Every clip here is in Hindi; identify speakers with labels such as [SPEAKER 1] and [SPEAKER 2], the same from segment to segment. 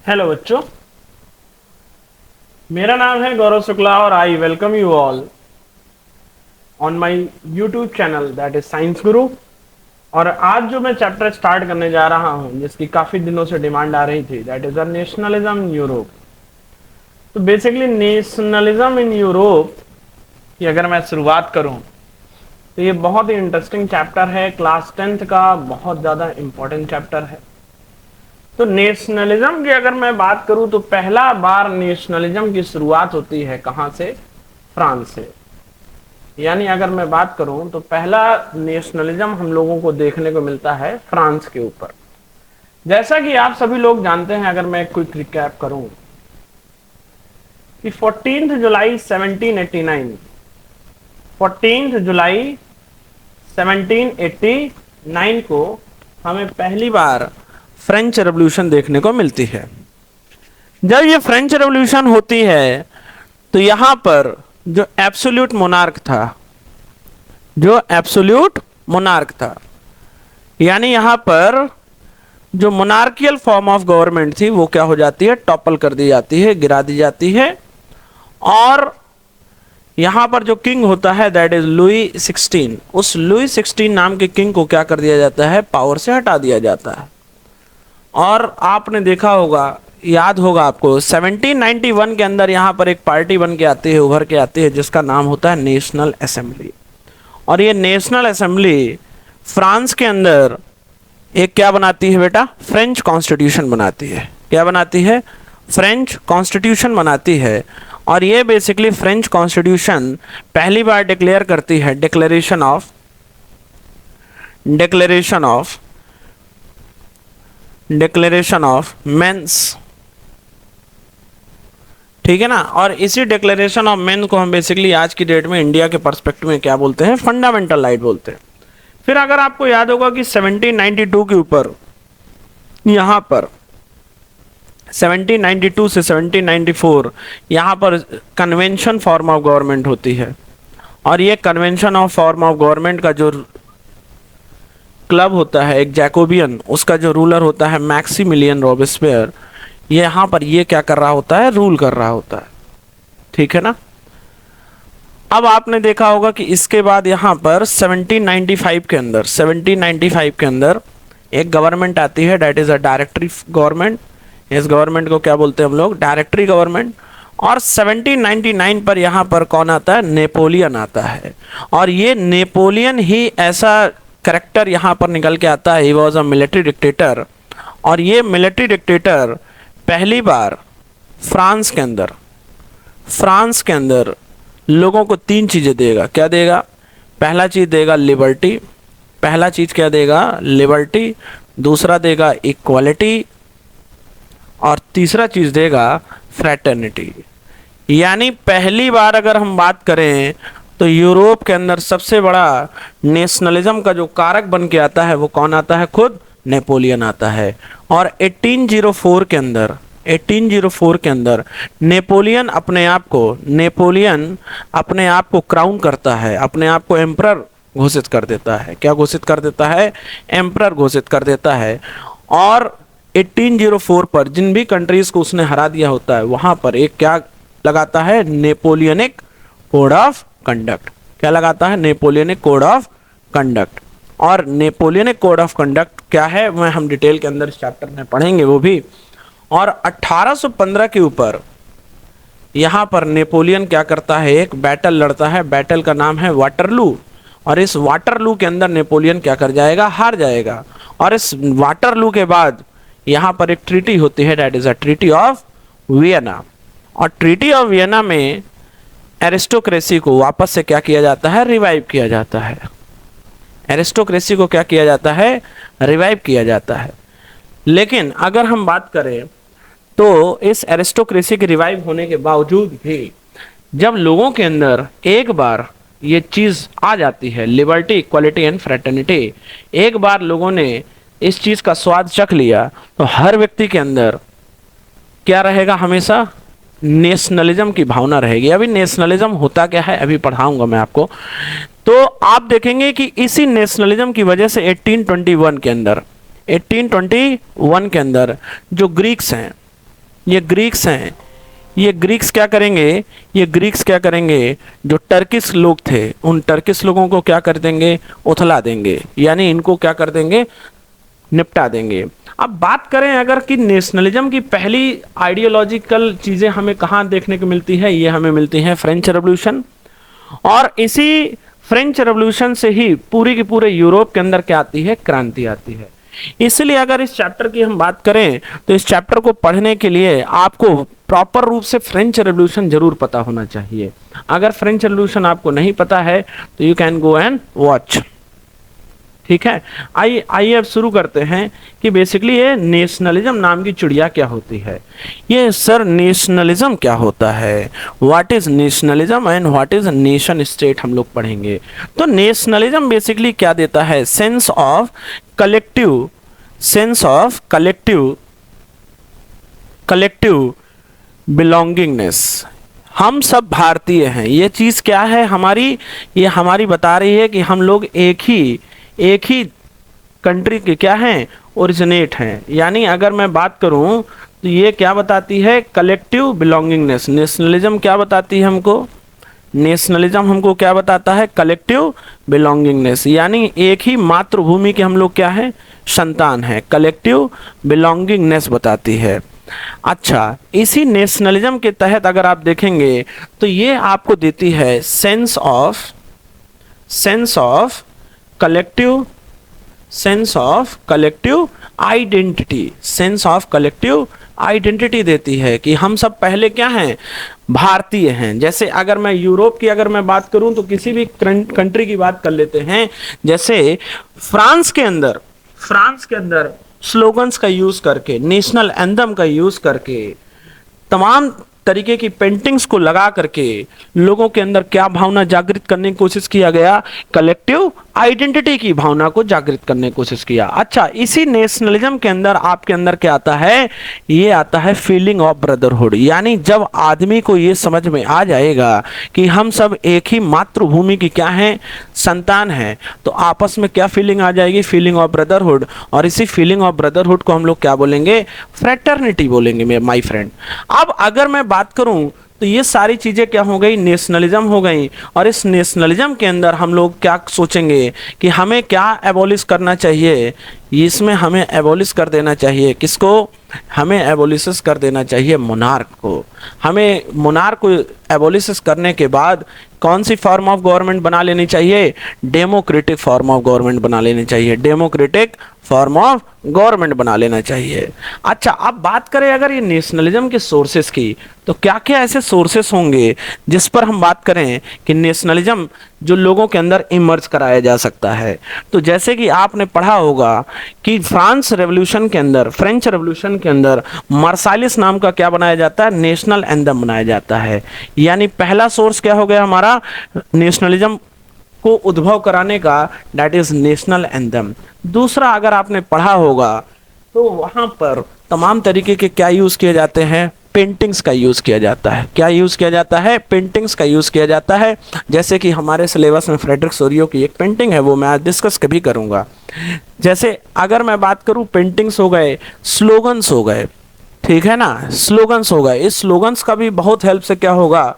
[SPEAKER 1] हेलो बच्चों, मेरा नाम है गौरव शुक्ला और I welcome you all on my YouTube channel that is science गुरु। और आज जो मैं चैप्टर स्टार्ट करने जा रहा हूं, जिसकी काफी दिनों से डिमांड आ रही थी, that is a nationalism in Europe. तो बेसिकली नेशनलिज्म इन यूरोप की अगर मैं शुरुआत करूं तो ये बहुत ही इंटरेस्टिंग चैप्टर है। क्लास 10th का बहुत ज्यादा इंपॉर्टेंट चैप्टर है। तो नेशनलिज्म की अगर मैं बात करूं तो पहला बार नेशनलिज्म की शुरुआत होती है कहां से? फ्रांस से। यानी अगर मैं बात करूं तो पहला नेशनलिज्म हम लोगों को देखने को मिलता है फ्रांस के ऊपर। जैसा कि आप सभी लोग जानते हैं, अगर मैं क्विक रिकैप करूं कि 14 जुलाई 1789 14 जुलाई 1789 को हमें पहली बार फ्रेंच रेवोल्यूशन देखने को मिलती है। जब ये फ्रेंच रेवोल्यूशन होती है तो यहां पर जो एब्सोल्यूट मोनार्क था, यानी यहां पर जो मोनार्कियल फॉर्म ऑफ गवर्नमेंट थी वो क्या हो जाती है? टॉपल कर दी जाती है, गिरा दी जाती है। और यहां पर जो किंग होता है दैट इज लुई 16, उस लुई 16 नाम के किंग को क्या कर दिया जाता है? पावर से हटा दिया जाता है। और आपने देखा होगा, याद होगा आपको, 1791 के अंदर यहाँ पर एक पार्टी बन के आती है, उभर के आती है, जिसका नाम होता है नेशनल असेंबली। और ये नेशनल असेंबली फ्रांस के अंदर एक क्या बनाती है बेटा? फ्रेंच कॉन्स्टिट्यूशन बनाती है। क्या बनाती है? फ्रेंच कॉन्स्टिट्यूशन बनाती है। और ये बेसिकली फ्रेंच कॉन्स्टिट्यूशन पहली बार डिक्लेयर करती है डिक्लेरेशन ऑफ मेंस, ठीक है ना। और इसी डिक्लेरेशन ऑफ मेंस को हम बेसिकली आज की डेट में इंडिया के पर्सपेक्टिव में क्या बोलते हैं? फंडामेंटल राइट बोलते हैं। फिर अगर आपको याद होगा कि 1792 के ऊपर यहां पर 1792 से 1794 यहां पर कन्वेंशन फॉर्म ऑफ गवर्नमेंट होती है। और ये convention of form of government का जो क्लब होता है, एक जैकोबियन, उसका जो रूलर होता है मैक्सिमिलियन रॉबेस्पियर, ये यहां पर ये क्या कर रहा होता है? रूल कर रहा होता है, ठीक है ना। अब आपने देखा होगा कि इसके बाद यहां पर 1795 के अंदर एक गवर्नमेंट आती है, that is a directory government. इस गवर्नमेंट को क्या बोलते हैं हम लोग? Directory government. और 1799 पर यहां पर कौन आता है? नेपोलियन आता है। और ये नेपोलियन ही ऐसा करेक्टर यहां पर निकल के आता है, he was a military dictator. और ये मिलिट्री डिक्टेटर पहली बार फ्रांस के अंदर लोगों को 3 चीजें देगा। क्या देगा? पहला चीज देगा लिबर्टी, लिबर्टी। दूसरा देगा इक्वालिटी, और तीसरा चीज देगा फ्रेटर्निटी। यानी पहली बार अगर हम बात करें तो यूरोप के अंदर सबसे बड़ा नेशनलिज्म का जो कारक बन के आता है वो कौन आता है? खुद नेपोलियन आता है। और 1804 के अंदर नेपोलियन अपने आप को क्राउन करता है, अपने आप को एम्परर घोषित कर देता है। क्या घोषित कर देता है? एम्परर घोषित कर देता है। और 1804 पर जिन भी कंट्रीज को उसने हरा दिया होता है वहां पर एक क्या लगाता है? Napoleonic code of conduct. क्या लगाता है? Napoleonic code of conduct. और नेपोलियनिक कोड ऑफ कंडक्ट क्या है मैं हम डिटेल के अंदर इस चैप्टर में पढ़ेंगे वो भी। और 1815 के ऊपर यहां पर नेपोलियन क्या करता है? एक बैटल लड़ता है, बैटल का नाम है वाटरलू। और इस वाटरलू के अंदर नेपोलियन क्या कर जाएगा? हार जाएगा। और इस वाटरलू के बाद यहां पर एक ट्रीटी होती है, that is a treaty of Vienna. और ट्रीटी ऑफ वियना में एरिस्टोक्रेसी को वापस से क्या किया जाता है? रिवाइव किया जाता है। एरिस्टोक्रेसी को क्या किया जाता है? रिवाइव किया जाता है। लेकिन अगर हम बात करें तो इस एरिस्टोक्रेसी के रिवाइव होने के बावजूद भी जब लोगों के अंदर एक बार ये चीज आ जाती है, लिबर्टी, इक्वालिटी एंड फ्रेटर्निटी, एक बार लोगों ने इस चीज का स्वाद चख लिया तो हर व्यक्ति के अंदर क्या रहेगा? हमेशा नेशनलिज्म की भावना रहेगी। अभी नेशनलिज्म होता क्या है अभी पढ़ाऊंगा मैं आपको। तो आप देखेंगे कि इसी नेशनलिज्म की वजह से 1821 के अंदर जो ग्रीक्स हैं, ये ग्रीक्स हैं, ये ग्रीक्स क्या करेंगे, ये ग्रीक्स क्या करेंगे, जो टर्किश लोग थे उन टर्किश लोगों को क्या कर देंगे, उथला देंगे, यानी इनको क्या कर देंगे, निपटा देंगे। अब बात करें अगर कि नेशनलिज्म की पहली आइडियोलॉजिकल चीज़ें हमें कहाँ देखने को मिलती है, ये हमें मिलती हैं फ्रेंच रेवोल्यूशन, और इसी फ्रेंच रेवोल्यूशन से ही पूरी की पूरे यूरोप के अंदर क्या आती है, क्रांति आती है। इसलिए अगर इस चैप्टर की हम बात करें तो इस चैप्टर को पढ़ने के लिए आपको प्रॉपर रूप से फ्रेंच रेवोल्यूशन जरूर पता होना चाहिए। अगर फ्रेंच रेवोल्यूशन आपको नहीं पता है तो you can go and watch. ठीक है, आइए अब शुरू करते हैं कि बेसिकली ये नेशनलिज्म नाम की चिड़िया क्या होती है। ये सर नेशनलिज्म क्या होता है, what is nationalism and what is nation state, हम लोग पढ़ेंगे। तो नेशनलिज्म बेसिकली क्या देता है, sense of collective, sense of collective belongingness. हम सब भारतीय हैं, ये चीज़ क्या है हमारी, ये हमारी बता रही है कि हम लोग एक ही कंट्री के क्या हैं, ओरिजिनेट हैं। यानी अगर मैं बात करूं तो ये क्या बताती है, कलेक्टिव बिलोंगिंगनेस। नेशनलिज्म क्या बताती है हमको, नेशनलिज्म हमको क्या बताता है, कलेक्टिव बिलोंगिंगनेस, यानी एक ही मातृभूमि के हम लोग क्या है, संतान है, कलेक्टिव बिलोंगिंगनेस बताती है। अच्छा, इसी नेशनलिज्म के तहत अगर आप देखेंगे तो ये आपको देती है sense of collective, sense of collective identity, sense of collective identity देती है कि हम सब पहले क्या हैं, भारतीय हैं। जैसे अगर मैं यूरोप की अगर मैं बात करूं तो किसी भी कंट्री की बात कर लेते हैं, जैसे फ्रांस के अंदर स्लोगन्स का यूज करके, नेशनल एंथम का यूज करके, तमाम तरीके की पेंटिंग्स को लगा करके लोगों के अंदर क्या भावना जागृत करने की कोशिश किया गया, कलेक्टिव आइडेंटिटी की भावना को जागृत करने की कोशिश किया। अच्छा, इसी नेशनलिज्म के अंदर आपके अंदर क्या आता है, ये आता है फीलिंग ऑफ ब्रदरहुड। यानी जब आदमी को ये समझ में आ जाएगा कि हम सब एक ही मातृभूमि की क्या हैं, संतान हैं, तो आपस में क्या फीलिंग आ जाएगी, फीलिंग ऑफ ब्रदरहुड। और इसी फीलिंग ऑफ ब्रदरहुड को हम लोग क्या बोलेंगे, फ्रेटर्निटी बोलेंगे माय फ्रेंड। अब अगर मैं बात करूं तो ये सारी चीज़ें क्या हो गई, नेशनलिज्म हो गई। और इस नेशनलिज्म के अंदर हम लोग क्या सोचेंगे कि हमें क्या एबॉलिश करना चाहिए, इसमें हमें एबॉलिश कर देना चाहिए किसको, हमें एबॉलिश कर देना चाहिए मोनार्क को। हमें मोनार्क को एबॉलिश करने के बाद कौन सी फॉर्म ऑफ गवर्नमेंट बना लेनी चाहिए, डेमोक्रेटिक फॉर्म ऑफ गवर्नमेंट बना लेनी चाहिए, डेमोक्रेटिक फॉर्म ऑफ गवर्नमेंट बना लेना चाहिए। अच्छा, अब बात करें अगर ये नेशनलिज्म के सोर्सेस की, तो क्या क्या ऐसे सोर्सेस होंगे जिस पर हम बात करें कि नेशनलिज्म जो लोगों के अंदर इमर्ज कराया जा सकता है। तो जैसे कि आपने पढ़ा होगा कि फ्रेंच रेवोल्यूशन के अंदर मार्सालिस नाम का क्या बनाया जाता है, नेशनल एंथम बनाया जाता है। यानी पहला सोर्स क्या हो गया हमारा, नेशनलिज्म को उद्भव कराने का, दैट इज नेशनल एंथम। दूसरा अगर आपने पढ़ा होगा तो वहां पर तमाम तरीके के क्या यूज किए जाते हैं, पेंटिंग्स का यूज किया जाता है। क्या यूज किया जाता है, पेंटिंग्स का यूज किया जाता है। जैसे कि हमारे सिलेबस में फ्रेडरिक सोरियो की एक पेंटिंग है, वो मैं आज डिस्कस कभी करूंगा। जैसे अगर मैं बात करूं, पेंटिंग्स हो गए, स्लोगन्स हो गए, ठीक है ना, स्लोगन्स हो गए। इस स्लोगन्स का भी बहुत हेल्प से क्या होगा,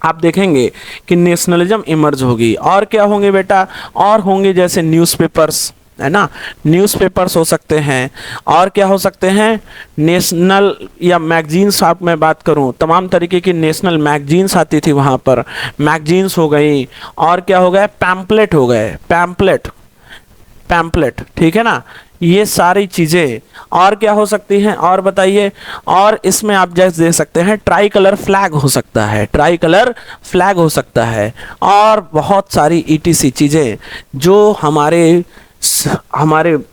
[SPEAKER 1] आप देखेंगे कि नेशनलिज्म इमर्ज होगी। और क्या होंगे बेटा, और होंगे जैसे न्यूज़पेपर्स, है ना, न्यूज़पेपर्स हो सकते हैं। और क्या हो सकते हैं, नेशनल या मैगजीन्स, आप मैं बात करूं तमाम तरीके की नेशनल मैगजीन्स आती थी वहां पर, मैगजीन्स हो गई। और क्या हो गया, पैम्पलेट हो गए, पैम्पलेट, ठीक है ना, ये सारी चीज़ें। और क्या हो सकती हैं, और बताइए। और इसमें आप जैसे देख सकते हैं ट्राई कलर फ्लैग हो सकता है, ट्राई कलर फ्लैग हो सकता है। और बहुत सारी ईटीसी चीज़ें जो हमारे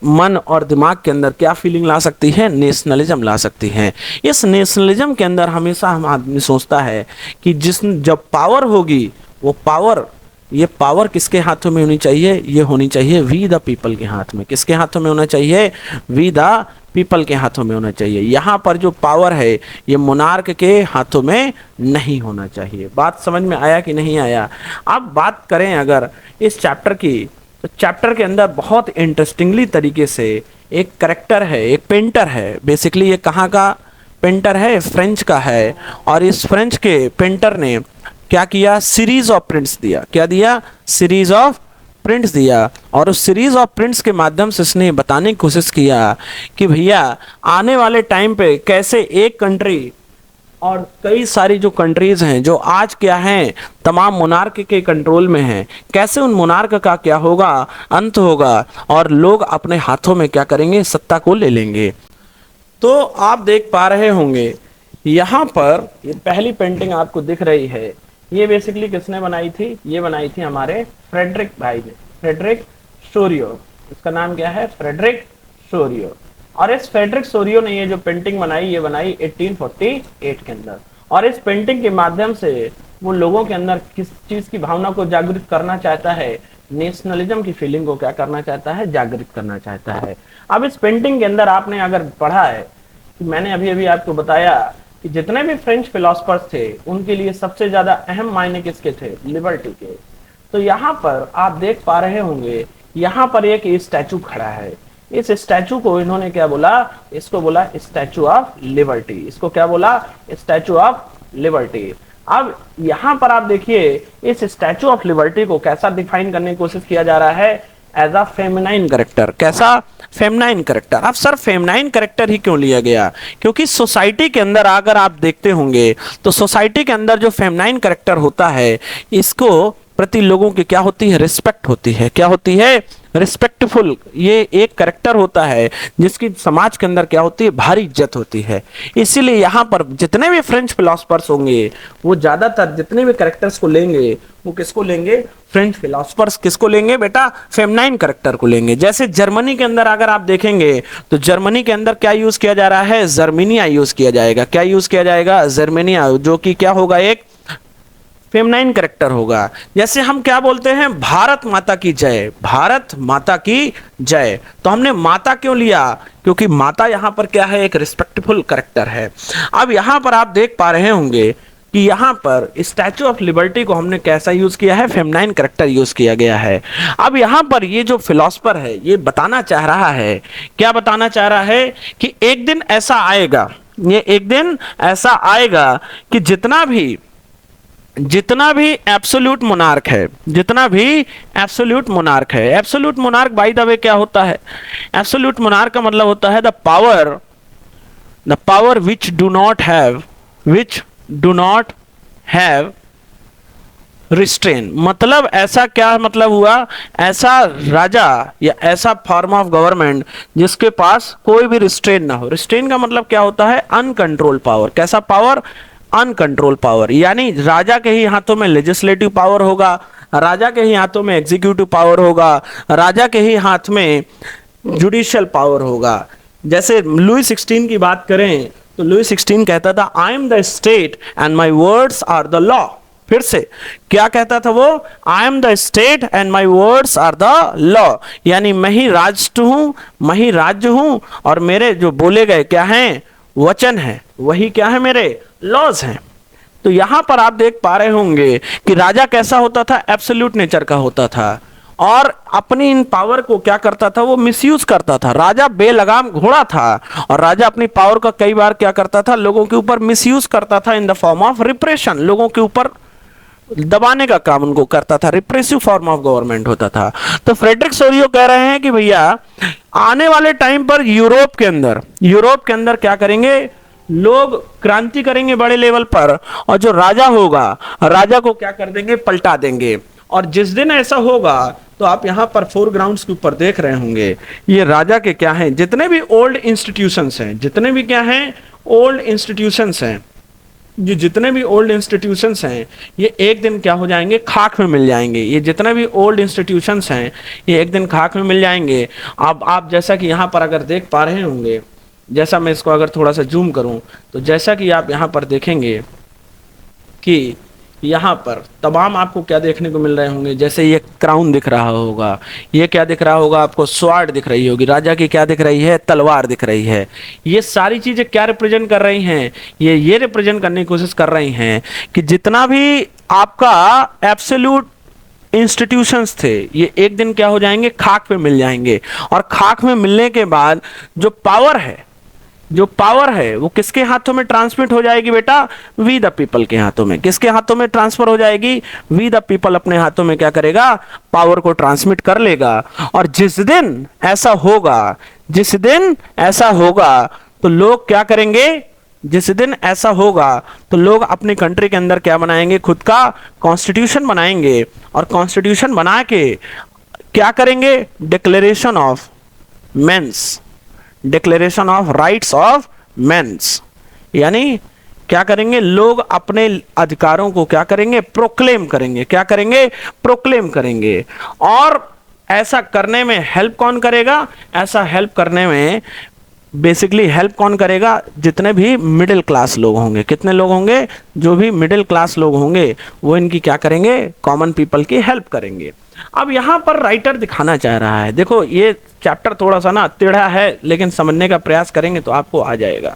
[SPEAKER 1] मन और दिमाग के अंदर क्या फीलिंग ला सकती है, नेशनलिज्म ला सकती हैं। इस नेशनलिज्म के अंदर हमेशा हम आदमी सोचता है कि जब पावर होगी, वो पावर, ये पावर किसके हाथों में होनी चाहिए, ये होनी चाहिए वी द पीपल के हाथ में। किसके हाथों में होना चाहिए, वी द पीपल के हाथों में होना चाहिए। यहाँ पर जो पावर है ये मोनार्क के हाथों में नहीं होना चाहिए। बात समझ में आया कि नहीं आया। अब बात करें अगर इस चैप्टर की, तो चैप्टर के अंदर बहुत इंटरेस्टिंगली तरीके से एक करेक्टर है, एक पेंटर है। बेसिकली ये कहाँ का पेंटर है फ्रेंच का है, और इस फ्रेंच के पेंटर ने क्या किया, सीरीज ऑफ प्रिंट्स दिया। क्या दिया, सीरीज ऑफ प्रिंट्स दिया। और उस सीरीज ऑफ प्रिंट्स के माध्यम से उसने बताने की कोशिश किया कि भैया आने वाले टाइम पे कैसे एक कंट्री और कई सारी जो कंट्रीज हैं जो आज क्या हैं तमाम मोनार्क के कंट्रोल में हैं, कैसे उन मोनार्क का क्या होगा, अंत होगा और लोग अपने हाथों में क्या करेंगे, सत्ता को ले लेंगे। तो आप देख पा रहे होंगे यहाँ पर ये पहली पेंटिंग आपको दिख रही है, ये बेसिकली किसने बनाई थी, ये बनाई थी हमारे फ्रेडरिक भाई ने, फ्रेडरिक सोरियो। इसका नाम क्या है, फ्रेडरिक सोरियो। और इस फ्रेडरिक सोरियो ने ये जो पेंटिंग बनाई, ये बनाई 1848 के अंदर। और इस पेंटिंग के माध्यम से वो लोगों के अंदर किस चीज की भावना को जागृत करना चाहता है, नेशनलिज्म की फीलिंग को क्या करना चाहता है, जागृत करना चाहता है। अब इस पेंटिंग के अंदर आपने अगर पढ़ा है कि मैंने अभी अभी आपको बताया कि जितने भी फ्रेंच फिलोसफर्स थे उनके लिए सबसे ज्यादा अहम मायने किसके थे, लिबर्टी के। तो यहाँ पर आप देख पा रहे होंगे, यहाँ पर एक स्टैचू खड़ा है। इस स्टैचू को इन्होंने क्या बोला, इसको बोला स्टैचू ऑफ लिबर्टी। इसको क्या बोला, स्टैचू ऑफ लिबर्टी। अब यहाँ पर आप देखिए इस स्टैचू ऑफ लिबर्टी को कैसा डिफाइन करने की कोशिश किया जा रहा है, एज अ फेमिनाइन करेक्टर। कैसा, फेमिनाइन करेक्टर। अब सर फेमिनाइन करेक्टर ही क्यों लिया गया, क्योंकि सोसाइटी के अंदर अगर आप देखते होंगे तो सोसाइटी के अंदर जो फेमिनाइन करेक्टर होता है इसको प्रति लोगों की क्या होती है, रिस्पेक्ट होती है। क्या होती है, रिस्पेक्टफुल। ये एक करेक्टर होता है जिसकी समाज के अंदर क्या होती है, भारी इज्जत होती है। इसीलिए यहाँ पर जितने भी फ्रेंच फिलोसफर्स होंगे वो ज्यादातर जितने भी करेक्टर्स को लेंगे वो किसको लेंगे, फ्रेंच फिलोसफर्स किसको लेंगे बेटा, फेमिनाइन करेक्टर को लेंगे। जैसे जर्मनी के अंदर अगर आप देखेंगे तो जर्मनी के अंदर क्या यूज किया जा रहा है, जर्मेनिया यूज किया जाएगा। क्या यूज किया जाएगा, जर्मेनिया, जो कि क्या होगा, एक फेमिनाइन करेक्टर होगा। जैसे हम क्या बोलते हैं, भारत माता की जय, भारत माता की जय। तो हमने माता क्यों लिया, क्योंकि माता यहाँ पर क्या है, एक रिस्पेक्टफुल करेक्टर है। अब यहाँ पर आप देख पा रहे होंगे कि यहाँ पर स्टैचू ऑफ लिबर्टी को हमने कैसा यूज किया है, फेमिनाइन करेक्टर यूज किया गया है। अब यहाँ पर ये जो फिलोसफर है ये बताना चाह रहा है, क्या बताना चाह रहा है कि एक दिन ऐसा आएगा, ये एक दिन ऐसा आएगा कि जितना भी एब्सोल्यूट मोनार्क है, जितना भी एब्सोल्यूट मोनार्क है, absolute monarch by the way क्या होता है, एब्सोल्यूट मोनार्क का मतलब होता है the power which do not have restrain. मतलब ऐसा क्या मतलब हुआ, ऐसा राजा या ऐसा फॉर्म ऑफ गवर्नमेंट जिसके पास कोई भी रिस्ट्रेन ना हो। रिस्ट्रेन का मतलब क्या होता है, अनकंट्रोल पावर। कैसा पावर, अनकंट्रोल पावर। यानी राजा के ही हाथों में लेजिस्लेटिव पावर होगा, राजा के ही हाथों में एग्जीक्यूटिव पावर होगा, राजा के ही हाथ में जुडिशियल पावर होगा। जैसे लुई 16 की बात करें तो लुई 16 कहता था, I am the state and my words are the law. फिर से क्या कहता था वो, I am the state and my words are the law. यानी मैं ही राष्ट्र हूं, मैं ही राज्य हूं और मेरे जो बोले गए क्या हैं, वचन है, वही क्या है, मेरे लॉज हैं। तो यहां पर आप देख पा रहे होंगे कि राजा कैसा होता था, एब्सोल्यूट नेचर का होता था और अपनी इन पावर को क्या करता था, वो मिसयूज करता था। राजा बेलगाम घोड़ा था और राजा अपनी पावर का कई बार क्या करता था, लोगों के ऊपर मिसयूज करता था in the form of repression. लोगों के ऊपर दबाने का काम उनको करता था, रिप्रेसिव फॉर्म ऑफ गवर्नमेंट होता था। तो फ्रेडरिक सोरियो कह रहे हैं कि भैया आने वाले टाइम पर यूरोप के अंदर क्या करेंगे, लोग क्रांति करेंगे बड़े लेवल पर और जो राजा होगा, राजा को क्या कर देंगे, पलटा देंगे। और जिस दिन ऐसा होगा तो आप यहाँ पर फोरग्राउंड्स के ऊपर देख रहे होंगे ये राजा के क्या हैं, जितने भी ओल्ड इंस्टीट्यूशंस हैं, जितने भी क्या हैं, ओल्ड इंस्टीट्यूशंस हैं, ये जितने भी ओल्ड इंस्टीट्यूशंस हैं ये एक दिन क्या हो जाएंगे, खाक में मिल जाएंगे। ये जितने भी ओल्ड इंस्टीट्यूशंस हैं ये एक दिन खाक में मिल जाएंगे। अब आप जैसा कि यहाँ पर अगर देख पा रहे होंगे, जैसा मैं इसको अगर थोड़ा सा जूम करूं तो जैसा कि आप यहाँ पर देखेंगे कि यहाँ पर तमाम आपको क्या देखने को मिल रहे होंगे, जैसे ये क्राउन दिख रहा होगा, ये क्या दिख रहा होगा आपको, स्वार्ड दिख रही होगी, राजा की क्या दिख रही है, तलवार दिख रही है। ये सारी चीजें क्या रिप्रेजेंट कर रही हैं, ये रिप्रेजेंट करने की कोशिश कर रही हैं कि जितना भी आपका एब्सोल्यूट इंस्टीट्यूशंस थे ये एक दिन क्या हो जाएंगे, खाक पे मिल जाएंगे। और खाक में मिलने के बाद जो पावर है जो पावर है वो किसके हाथों में ट्रांसमिट हो जाएगी बेटा? वी द पीपल के हाथों में। किसके हाथों में ट्रांसफर हो जाएगी? वी द पीपल अपने हाथों में क्या करेगा? पावर को ट्रांसमिट कर लेगा। और जिस दिन ऐसा होगा, जिस दिन ऐसा होगा तो लोग क्या करेंगे? जिस दिन ऐसा होगा तो लोग अपनी कंट्री के अंदर क्या बनाएंगे? खुद का कॉन्स्टिट्यूशन बनाएंगे। और कॉन्स्टिट्यूशन बना के क्या करेंगे? Declaration of mens, declaration of rights of mens, यानी क्या करेंगे? लोग अपने अधिकारों को क्या करेंगे? प्रोक्लेम करेंगे। क्या करेंगे? प्रोक्लेम करेंगे। और ऐसा करने में हेल्प कौन करेगा? ऐसा हेल्प करने में बेसिकली हेल्प कौन करेगा? जितने भी मिडिल क्लास लोग होंगे। कितने लोग होंगे? जो भी मिडिल क्लास लोग होंगे वो इनकी क्या करेंगे? कॉमन पीपल की हेल्प करेंगे। अब यहां पर राइटर दिखाना चाह रहा है, देखो ये चैप्टर थोड़ा सा ना टेढ़ा है, लेकिन समझने का प्रयास करेंगे तो आपको आ जाएगा।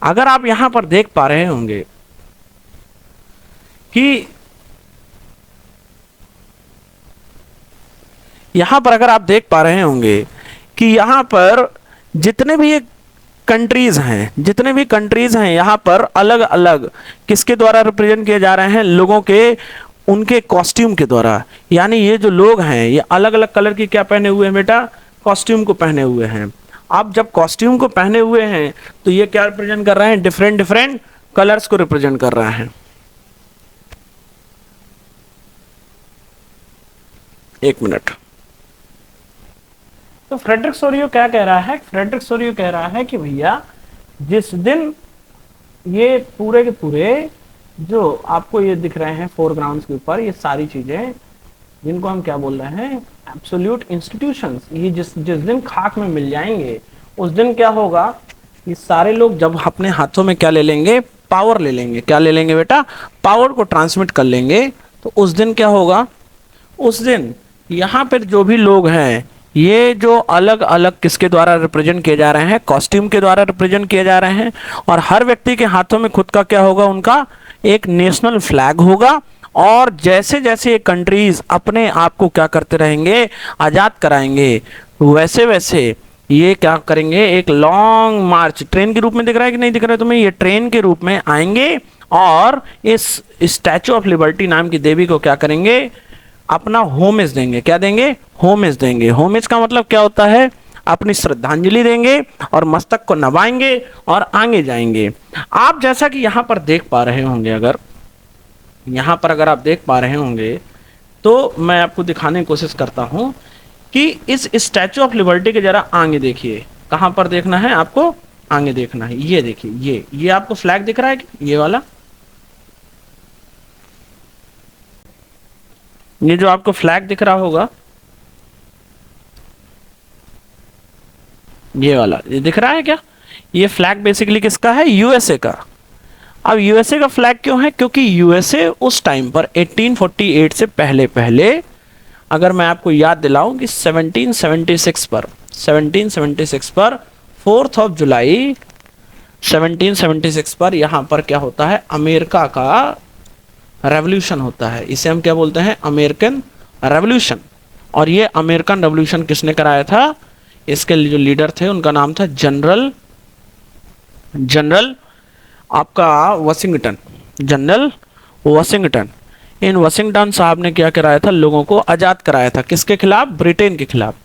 [SPEAKER 1] अगर आप यहां पर देख पा रहे होंगे कि यहां पर अगर आप देख पा रहे होंगे कि यहां पर जितने भी कंट्रीज हैं, जितने भी कंट्रीज हैं यहां पर अलग अलग किसके द्वारा रिप्रेजेंट किए जा रहे हैं? लोगों के उनके कॉस्ट्यूम के द्वारा। यानी ये जो लोग हैं ये अलग अलग कलर की क्या पहने हुए हैं बेटा? कॉस्ट्यूम को पहने हुए हैं। अब जब कॉस्ट्यूम को पहने हुए हैं तो ये क्या रिप्रेजेंट कर रहे हैं? डिफरेंट डिफरेंट कलर्स को रिप्रेजेंट कर रहे हैं। एक मिनट। तो फ्रेडरिक सोरियो क्या कह रहा है? फ्रेडरिक सोरियो कह रहा है कि भैया जिस दिन ये पूरे के पूरे जो आपको ये दिख रहे हैं फोरग्राउंड्स के ऊपर, ये सारी चीजें जिनको हम क्या बोल रहे हैं? एब्सोल्यूट इंस्टीट्यूशंस, ये जिस दिन खाक में मिल जाएंगे उस दिन क्या होगा? ये सारे लोग जब अपने हाथों में क्या ले लेंगे? पावर ले लेंगे। क्या ले लेंगे बेटा? पावर को ट्रांसमिट कर लेंगे। तो उस दिन क्या होगा? उस दिन यहाँ पर जो भी लोग हैं ये जो अलग अलग किसके द्वारा रिप्रेजेंट किए जा रहे हैं? कॉस्ट्यूम के द्वारा रिप्रेजेंट किए जा रहे हैं। और हर व्यक्ति के हाथों में खुद का क्या होगा? उनका एक नेशनल फ्लैग होगा। और जैसे जैसे ये कंट्रीज अपने आप को क्या करते रहेंगे? आजाद कराएंगे, वैसे वैसे ये क्या करेंगे? एक लॉन्ग मार्च, ट्रेन के रूप में दिख रहा है कि नहीं दिख रहा है तुम्हें? ये ट्रेन के रूप में आएंगे और इस स्टैचू ऑफ लिबर्टी नाम की देवी को क्या करेंगे? अपना होमेज देंगे। क्या देंगे? होमेज देंगे। होमेज का मतलब क्या होता है? अपनी श्रद्धांजलि देंगे और मस्तक को नवाएंगे और आगे जाएंगे। आप जैसा कि यहां पर देख पा रहे होंगे, अगर यहां पर अगर आप देख पा रहे होंगे तो मैं आपको दिखाने की कोशिश करता हूं कि इस स्टैचू ऑफ लिबर्टी के जरा आगे देखिए। कहां पर देखना है आपको? आगे देखना है। ये देखिए, ये आपको फ्लैग दिख रहा है कि ये वाला? ये जो आपको फ्लैग दिख रहा होगा, ये वाला, ये दिख रहा है क्या? ये फ्लैग बेसिकली किसका है? यूएसए का। अब यूएसए का फ्लैग क्यों है? क्योंकि यूएसए उस टाइम पर 1848 से पहले पहले, अगर मैं आपको याद दिलाऊं कि 1776 पर 4 जुलाई 1776 पर यहां पर क्या होता है? अमेरिका का रेवोल्यूशन होता है। इसे हम क्या बोलते हैं? American revolution. और ये अमेरिकन रेवोल्यूशन किसने कराया था? इसके जो लीडर थे उनका नाम था जनरल आपका वाशिंगटन, जनरल वाशिंगटन। इन वाशिंगटन साहब ने क्या कराया था? लोगों को आजाद कराया था। किसके खिलाफ? ब्रिटेन के खिलाफ।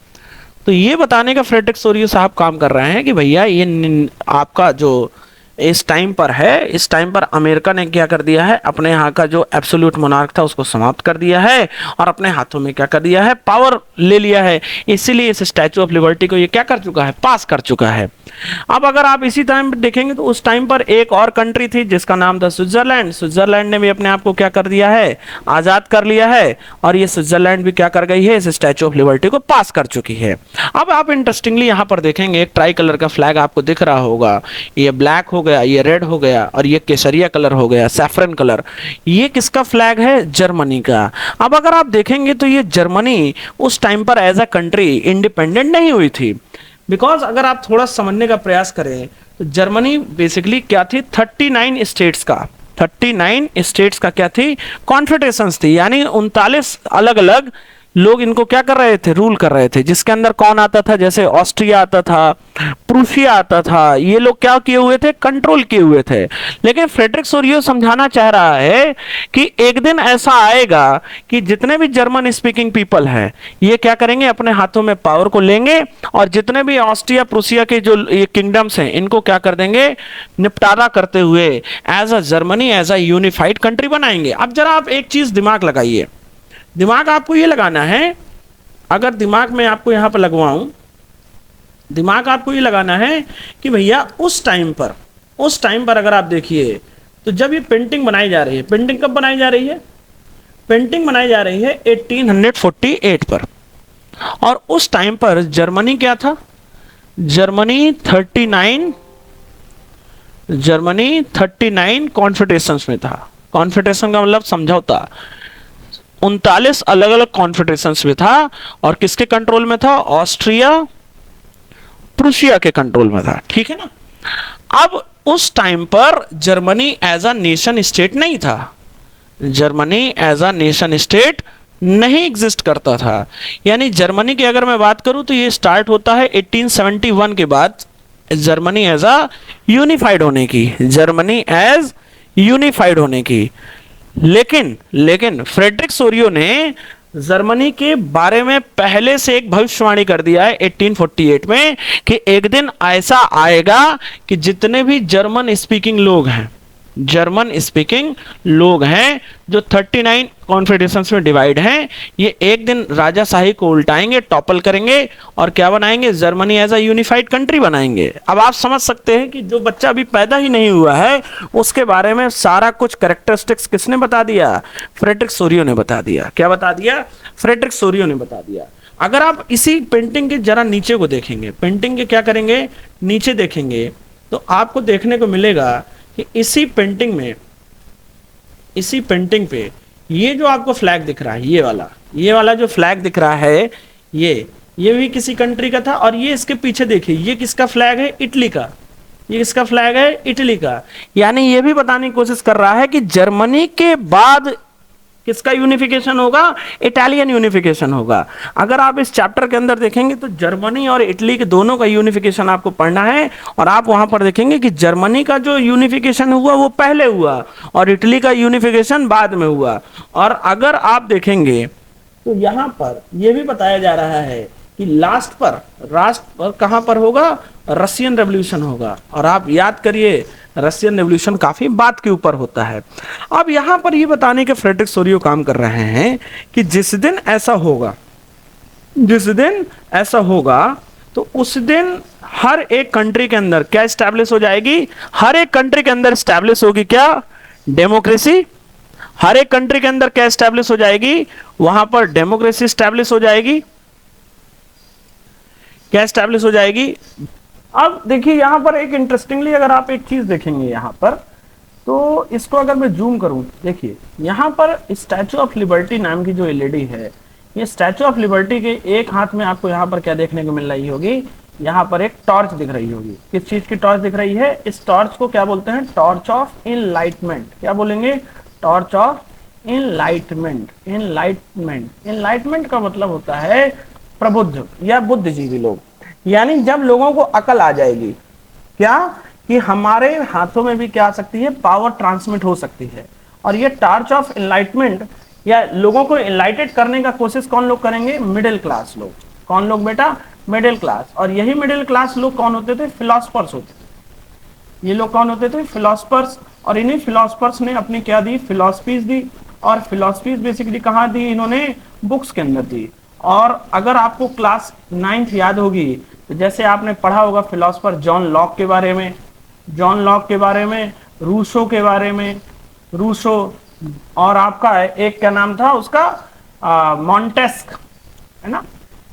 [SPEAKER 1] तो ये बताने का फ्रेडरिक सोरियो साहब काम कर रहे हैं कि भैया ये आपका जो इस टाइम पर है, इस टाइम पर अमेरिका ने क्या कर दिया है? अपने यहाँ का जो एब्सोल्यूट मोनार्क था उसको समाप्त कर दिया है और अपने हाथों में क्या कर दिया है? पावर ले लिया है। इसीलिए इस स्टैचू ऑफ लिबर्टी को ये क्या कर चुका है? पास कर चुका है। अब अगर आप इसी टाइम देखेंगे तो उस टाइम पर एक और कंट्री थी जिसका नाम था स्विट्जरलैंड। स्विट्जरलैंड ने भी अपने आप को क्या कर दिया है? आजाद कर लिया है। और ये स्विट्जरलैंड भी क्या कर गई है? इस स्टैचू ऑफ लिबर्टी को पास कर चुकी है। अब आप इंटरेस्टिंगली यहाँ पर देखेंगे एक ट्राई कलर का फ्लैग आपको दिख रहा होगा। ये ब्लैक हो गया, ये रेड हो गया और ये केसरिया कलर हो गया, सैफरन कलर। ये किसका फ्लैग है? जर्मनी का। अब अगर आप देखेंगे तो ये जर्मनी उस टाइम पर एज अ कंट्री इंडिपेंडेंट नहीं हुई थी। बिकॉज अगर आप थोड़ा समझने का प्रयास करें तो जर्मनी बेसिकली क्या थी? 39 स्टेट्स का, 39 स्टेट्स का क्या थी? कॉन्फेडरेशंस थी। यानी 39 अलग अलग लोग इनको क्या कर रहे थे, रूल कर रहे थे, जिसके अंदर कौन आता था, जैसे ऑस्ट्रिया आता था, प्रूशिया आता था, ये लोग क्या किए हुए थे, कंट्रोल किए हुए थे। लेकिन फ्रेडरिक सोरियो समझाना चाह रहा है कि एक दिन ऐसा आएगा कि जितने भी जर्मन स्पीकिंग पीपल हैं ये क्या करेंगे, अपने हाथों में पावर को लेंगे और जितने भी ऑस्ट्रिया प्रूशिया के जो ये किंगडम्स हैं इनको क्या कर देंगे, निपटारा करते हुए as a Germany, as a unified country बनाएंगे। अब जरा आप एक चीज दिमाग लगाइए, दिमाग आपको ये लगाना है, अगर दिमाग में आपको यहां पर लगवाऊं, दिमाग आपको ये लगाना है कि भैया उस टाइम पर अगर आप देखिए तो जब ये पेंटिंग बनाई जा रही है, पेंटिंग कब बनाई जा रही है, पेंटिंग बनाई जा रही है 1848 पर, और उस टाइम पर जर्मनी क्या था, जर्मनी 39 कॉन्फेडरेशंस में था। कॉन्फेडरेशन का मतलब समझौता, 39 अलग अलग कॉन्फेडरेशंस में था, और किसके कंट्रोल में था, ऑस्ट्रिया प्रूशिया के कंट्रोल में था, ठीक है ना। अब उस टाइम पर Germany as a nation state नहीं था, Germany as a nation state नहीं एग्जिस्ट करता था। यानी जर्मनी की अगर मैं बात करूं तो ये स्टार्ट होता है 1871 के बाद, जर्मनी एज अ यूनिफाइड होने की, जर्मनी एज यूनिफाइड होने की। लेकिन फ्रेडरिक सोरियो ने जर्मनी के बारे में पहले से एक भविष्यवाणी कर दिया है 1848 में कि एक दिन ऐसा आएगा कि जितने भी जर्मन स्पीकिंग लोग हैं, जर्मन स्पीकिंग लोग हैं जो 39 कॉन्फेडरेशंस में डिवाइड हैं, ये एक दिन राजाशाही को उल्टाएंगे, टॉपल करेंगे और क्या बनाएंगे, Germany as a unified country बनाएंगे। अब आप समझ सकते हैं कि जो बच्चा अभी पैदा ही नहीं हुआ है उसके बारे में सारा कुछ कैरेक्टरिस्टिक्स किसने बता दिया, फ्रेडरिक सोरियो ने बता दिया। क्या बता दिया, फ्रेडरिक सोरियो ने बता दिया। अगर आप इसी पेंटिंग के जरा नीचे को देखेंगे, पेंटिंग के क्या करेंगे, नीचे देखेंगे तो आपको देखने को मिलेगा कि इसी पेंटिंग में, इसी पेंटिंग पे ये जो आपको फ्लैग दिख रहा है, ये वाला जो फ्लैग दिख रहा है, ये भी किसी कंट्री का था। और ये इसके पीछे देखिए, ये किसका फ्लैग है, इटली का, ये किसका फ्लैग है, इटली का। यानी ये भी बताने की कोशिश कर रहा है कि जर्मनी के बाद किसका यूनिफिकेशन होगा, इटालियन यूनिफिकेशन होगा। अगर आप इस चैप्टर के अंदर देखेंगे तो जर्मनी और इटली के दोनों का यूनिफिकेशन आपको पढ़ना है, और आप वहां पर देखेंगे कि जर्मनी का जो यूनिफिकेशन हुआ वो पहले हुआ और इटली का यूनिफिकेशन बाद में हुआ। और अगर आप देखेंगे तो यहां पर यह भी बताया जा रहा है कि लास्ट पर कहां पर होगा, रशियन रेवोल्यूशन होगा। और आप याद करिए रशियन रेवोल्यूशन काफी बात के ऊपर होता है। अब यहां पर ये बताने के फ्रेडरिक सोरियो काम कर रहे हैं कि जिस दिन ऐसा होगा तो उस दिन हर एक कंट्री के अंदर क्या स्टैब्लिश हो जाएगी, हर एक कंट्री के अंदर स्टैब्लिश होगी क्या, डेमोक्रेसी। हर एक कंट्री के अंदर क्या स्टैब्लिश हो जाएगी, वहां पर डेमोक्रेसी स्टैब्लिश हो जाएगी। क्या स्टैब्लिश हो जाएगी। अब देखिए यहां पर एक इंटरेस्टिंगली अगर आप एक चीज देखेंगे यहां पर, तो इसको अगर मैं जूम करूं, देखिए यहां पर स्टैचू ऑफ लिबर्टी नाम की जो एलईडी है, ये स्टैचू ऑफ लिबर्टी के एक हाथ में आपको यहां पर क्या देखने को मिल रही होगी, यहां पर एक टॉर्च दिख रही होगी। किस चीज की टॉर्च दिख रही है, इस टॉर्च को क्या बोलते हैं, टॉर्च ऑफ इनलाइटमेंट। क्या बोलेंगे, टॉर्च ऑफ इनलाइटमेंट। इनलाइटमेंट का मतलब होता है प्रबुद्ध या बुद्धिजीवी लोग। यानी जब लोगों को अकल आ जाएगी क्या, कि हमारे हाथों में भी क्या आ सकती है, पावर ट्रांसमिट हो सकती है। और ये टॉर्च ऑफ एनलाइटमेंट या लोगों को एनलाइटेड करने का कोशिश कौन लोग करेंगे, मिडिल क्लास लोग। कौन लोग बेटा, मिडिल क्लास। और यही मिडिल क्लास लोग कौन होते थे, फिलोसफर्स होते थे। ये लोग कौन होते थे, फिलोसफर्स। और इन्हीं फिलोसफर्स ने अपनी क्या दी, फिलोसफीज दी। और फिलोसफीज बेसिकली कहाँ दी, इन्होंने बुक्स के अंदर दी। और अगर आपको क्लास 9th याद होगी तो जैसे आपने पढ़ा होगा फिलोसफर जॉन लॉक के बारे में, रूसो के बारे में, रूसो। और आपका एक क्या नाम था उसका, मॉन्टेस्क, है ना।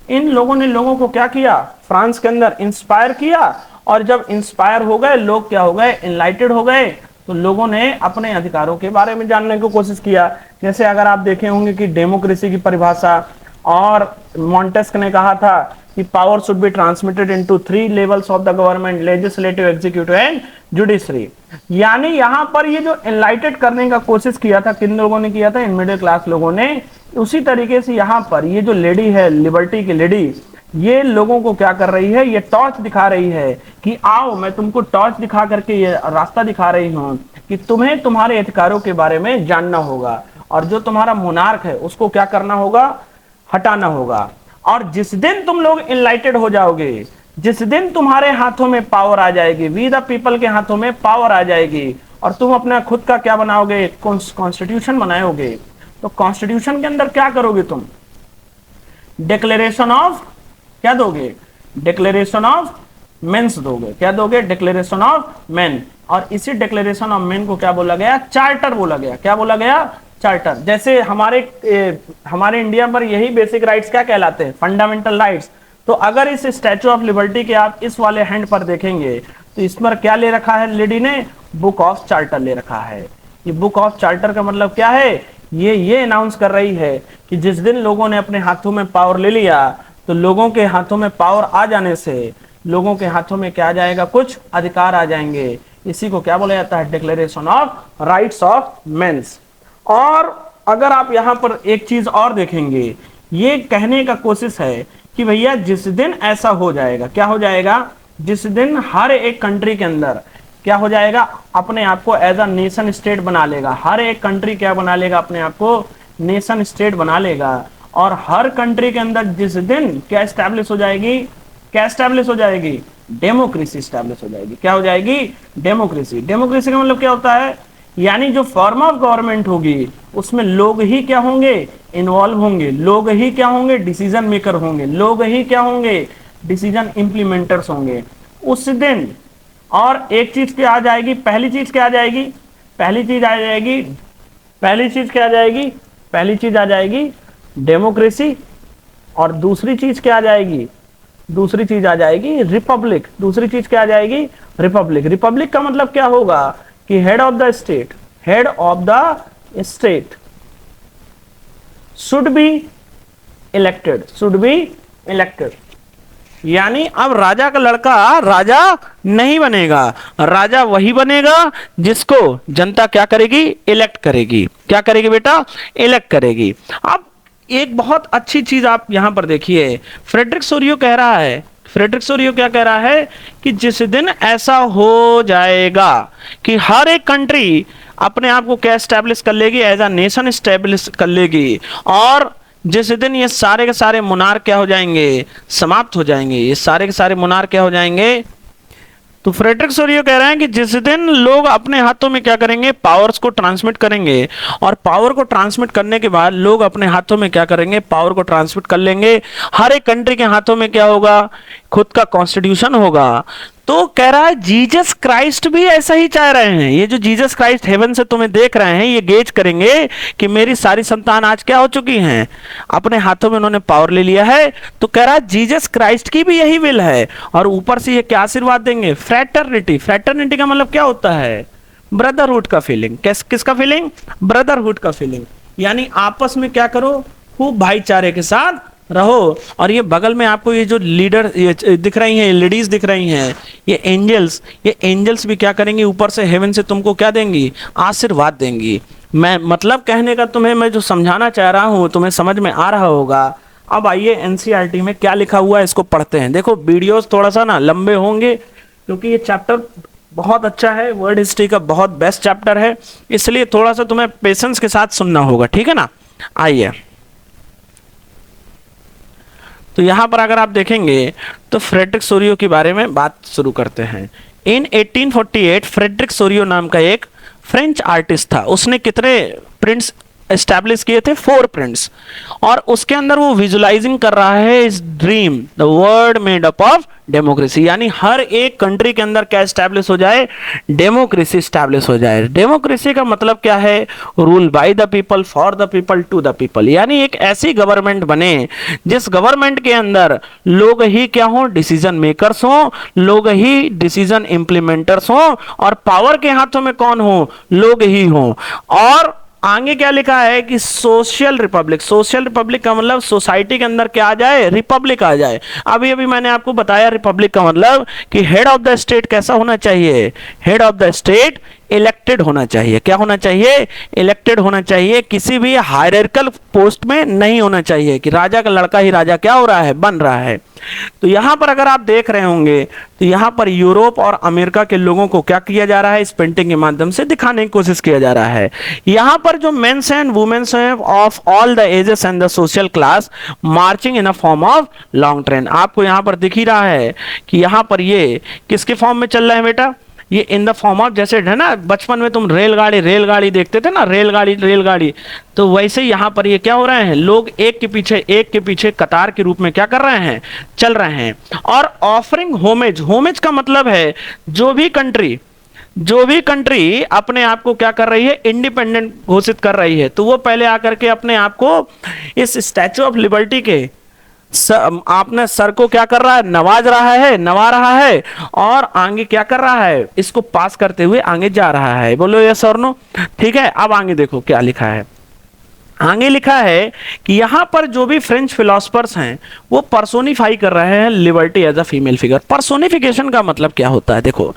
[SPEAKER 1] इन लोगों ने लोगों को क्या किया, फ्रांस के अंदर इंस्पायर किया। और जब इंस्पायर हो गए लोग, क्या हो गए, एनलाइटेड हो गए। तो लोगों ने अपने अधिकारों के बारे में जानने की कोशिश किया। जैसे अगर आप देखे होंगे कि डेमोक्रेसी की परिभाषा, और मॉन्टेस्क ने कहा था कि power should be transmitted into 3 levels of the government, legislative, executive and judiciary. यानी यहां पर ये जो एनलाइटेड करने का कोशिश किया था, किन लोगों ने किया था, इन मिडिल क्लास लोगों ने उसी तरीके से यहाँ पर ये जो लेडी है, लिबर्टी की लेडी, ये लोगों को क्या कर रही है, ये टॉर्च दिखा रही है कि आओ मैं तुमको टॉर्च दिखा करके ये रास्ता दिखा रही हूं कि तुम्हें तुम्हारे अधिकारों के बारे में जानना होगा और जो तुम्हारा मोनार्क है उसको क्या करना होगा, हटाना होगा। और जिस दिन तुम लोग इनलाइटेड हो जाओगे, जिस दिन तुम्हारे हाथों में पावर आ जाएगी, वी द पीपल के हाथों में पावर आ जाएगी और तुम अपना खुद का क्या बनाओगे, कॉन्स्टिट्यूशन बनाओगे, तो कॉन्स्टिट्यूशन के अंदर क्या करोगे तुम, डिक्लेरेशन ऑफ क्या दोगे, डिक्लेरेशन ऑफ मेंस दोगे। क्या दोगे, डिक्लेरेशन ऑफ मेन। और इसी डिक्लेरेशन ऑफ मेन को क्या बोला गया, चार्टर बोला गया। क्या बोला गया, चार्टर। जैसे हमारे इंडिया पर यही बेसिक राइट्स क्या कहलाते हैं, फंडामेंटल राइट्स। तो अगर इस स्टैचू ऑफ लिबर्टी के आप इस वाले हैंड पर देखेंगे तो इस पर क्या ले रखा है लेडी ने, बुक ऑफ चार्टर ले रखा है। ये बुक ऑफ चार्टर का मतलब क्या है, ये अनाउंस कर रही है कि जिस दिन लोगों ने अपने हाथों में पावर ले लिया तो लोगों के हाथों में पावर आ जाने से लोगों के हाथों में क्या आ जाएगा, कुछ अधिकार आ जाएंगे। इसी को क्या बोला जाता है, declaration of rights of mens. और अगर आप यहां पर एक चीज और देखेंगे, ये कहने का कोशिश है कि भैया जिस दिन ऐसा हो जाएगा, क्या हो जाएगा, जिस दिन हर एक कंट्री के अंदर क्या हो जाएगा, अपने आप को एज अ नेशन स्टेट बना लेगा। हर एक कंट्री क्या बना लेगा, अपने आप को नेशन स्टेट बना लेगा। और हर कंट्री के अंदर जिस दिन क्या एस्टैब्लिश हो जाएगी, क्या एस्टैब्लिश हो जाएगी, डेमोक्रेसी एस्टैब्लिश हो जाएगी। क्या हो जाएगी, डेमोक्रेसी। डेमोक्रेसी का मतलब क्या होता है, यानी जो फॉर्म ऑफ गवर्नमेंट होगी उसमें लोग ही क्या होंगे, इन्वॉल्व होंगे, लोग ही क्या होंगे, डिसीजन मेकर होंगे, लोग ही क्या होंगे, डिसीजन इंप्लीमेंटर्स होंगे उस दिन। और एक चीज क्या आ जाएगी, पहली चीज क्या आ जाएगी, पहली चीज आ जाएगी, पहली चीज क्या आ जाएगी, पहली चीज आ जाएगी डेमोक्रेसी। और दूसरी चीज क्या आ जाएगी, दूसरी चीज आ जाएगी रिपब्लिक। दूसरी चीज क्या आ जाएगी, रिपब्लिक। रिपब्लिक का मतलब क्या होगा कि head of the state, head of the state should be elected, should be elected. यानी अब राजा का लड़का राजा नहीं बनेगा, राजा वही बनेगा जिसको जनता क्या करेगी, इलेक्ट करेगी। क्या करेगी बेटा, इलेक्ट करेगी। अब एक बहुत अच्छी चीज आप यहां पर देखिए, फ्रेडरिक सोरियो कह रहा है, फ्रेडरिक सोरियो क्या कह रहा है कि जिस दिन ऐसा हो जाएगा कि हर एक कंट्री अपने आप को क्या एस्टैब्लिश कर लेगी, एज अ नेशन एस्टैब्लिश कर लेगी, और जिस दिन ये सारे के सारे मुनार क्या हो जाएंगे, समाप्त हो जाएंगे, ये सारे के सारे मुनार क्या हो जाएंगे। तो फ्रेडरिक सोरियो कह रहे हैं कि जिस दिन लोग अपने हाथों में क्या करेंगे, पावर्स को ट्रांसमिट करेंगे, और पावर को ट्रांसमिट करने के बाद लोग अपने हाथों में क्या करेंगे, पावर को ट्रांसमिट कर लेंगे। हर एक कंट्री के हाथों में क्या होगा, खुद का कॉन्स्टिट्यूशन होगा। तो कह रहा है जीसस क्राइस्ट भी ऐसा ही चाह रहे हैं। ये जो जीसस क्राइस्ट हेवन से तुम्हें देख रहे हैं, ये गेज करेंगे कि मेरी सारी संतान आज क्या हो चुकी हैं, अपने हाथों में उन्होंने पावर ले लिया है। तो कह रहा है जीसस क्राइस्ट की भी यही विल है। और ऊपर से ये क्या आशीर्वाद देंगे, फ्रेटर्निटी। फ्रेटर्निटी का मतलब क्या होता है, ब्रदरहुड का फीलिंग। किसका फीलिंग, ब्रदरहुड का फीलिंग। यानी आपस में क्या करो, खूब भाईचारे के साथ रहो। और ये बगल में आपको ये जो लीडर दिख रही हैं, लेडीज दिख रही हैं, ये एंजल्स भी क्या करेंगी, ऊपर से हेवन से तुमको क्या देंगी, आशीर्वाद देंगी। मैं मतलब कहने का तुम्हें मैं जो समझाना चाह रहा हूं तुम्हें समझ में आ रहा होगा। अब आइए एनसीईआरटी में क्या लिखा हुआ है इसको पढ़ते हैं। देखो वीडियोस थोड़ा सा ना लंबे होंगे क्योंकि ये चैप्टर बहुत अच्छा है, वर्ल्ड हिस्ट्री का बहुत बेस्ट चैप्टर है, इसलिए थोड़ा सा तुम्हें पेशेंस के साथ सुनना होगा, ठीक है ना। आइए, तो यहां पर अगर आप देखेंगे तो फ्रेडरिक सोरियो के बारे में बात शुरू करते हैं। इन 1848 फ्रेडरिक सोरियो नाम का एक फ्रेंच आर्टिस्ट था। उसने कितने प्रिंट्स एस्टैब्लिश किए थे, 4 प्रिंट्स। और उसके अंदर वो विजुलाइजिंग कर रहा है इस dream, the world made up of democracy. यानी हर एक कंट्री के अंदर क्या एस्टैब्लिश हो जाए, डेमोक्रेसी एस्टैब्लिश हो जाए। डेमोक्रेसी का मतलब क्या है, rule by the people, for the people, to the people. यानी एक ऐसी गवर्नमेंट बने जिस गवर्नमेंट के अंदर लोग ही क्या हो, डिसीजन मेकर्स हो, लोग ही डिसीजन इंप्लीमेंटर्स हो, और पावर के हाथों में कौन हो, लोग ही हो। और आगे क्या लिखा है कि सोशल रिपब्लिक। सोशल रिपब्लिक का मतलब सोसाइटी के अंदर क्या आ जाए, रिपब्लिक आ जाए। अभी अभी मैंने आपको बताया रिपब्लिक का मतलब कि हेड ऑफ द स्टेट कैसा होना चाहिए, head of the state elected होना चाहिए। क्या होना चाहिए? इलेक्टेड होना चाहिए। किसी भी हायरार्किकल पोस्ट में नहीं होना चाहिए कि राजा का लड़का ही राजा क्या हो रहा है, बन रहा है। तो यहां पर अगर आप देख रहे होंगे तो यहां पर यूरोप और अमेरिका के लोगों को क्या किया जा रहा है, इस पेंटिंग के माध्यम से दिखाने की कोशिश किया जा रहा है। यहां पर जो मेंस एंड वुमेन्स हैं of all the ages and the social class marching in a form of long train. आपको यहां पर दिख ही रहा है कि यहां पर ये किसके फॉर्म में चल रहा है बेटा, ये इन द फॉर्म ऑफ, जैसे है ना बचपन में तुम रेलगाड़ी रेलगाड़ी देखते थे ना, रेलगाड़ी रेलगाड़ी, तो वैसे यहाँ पर ये क्या हो रहे हैं, लोग एक के पीछे कतार के रूप में क्या कर रहे हैं, चल रहे हैं। और ऑफरिंग होमेज, होमेज का मतलब है जो भी कंट्री अपने आप को क्या कर रही है, इंडिपेंडेंट घोषित कर रही है, तो वो पहले आकर के अपने आप को इस स्टैचू ऑफ लिबर्टी के आपने सर को क्या कर रहा है, नवा रहा है और आगे क्या कर रहा है, इसको पास करते हुए आगे जा रहा है। बोलो यस और नो। ठीक है, अब आगे देखो क्या लिखा है। आगे लिखा है कि यहां पर जो भी फ्रेंच फिलोसफर्स हैं वो पर्सोनिफाई कर रहे हैं liberty as a female figure. Personification का मतलब क्या होता है, देखो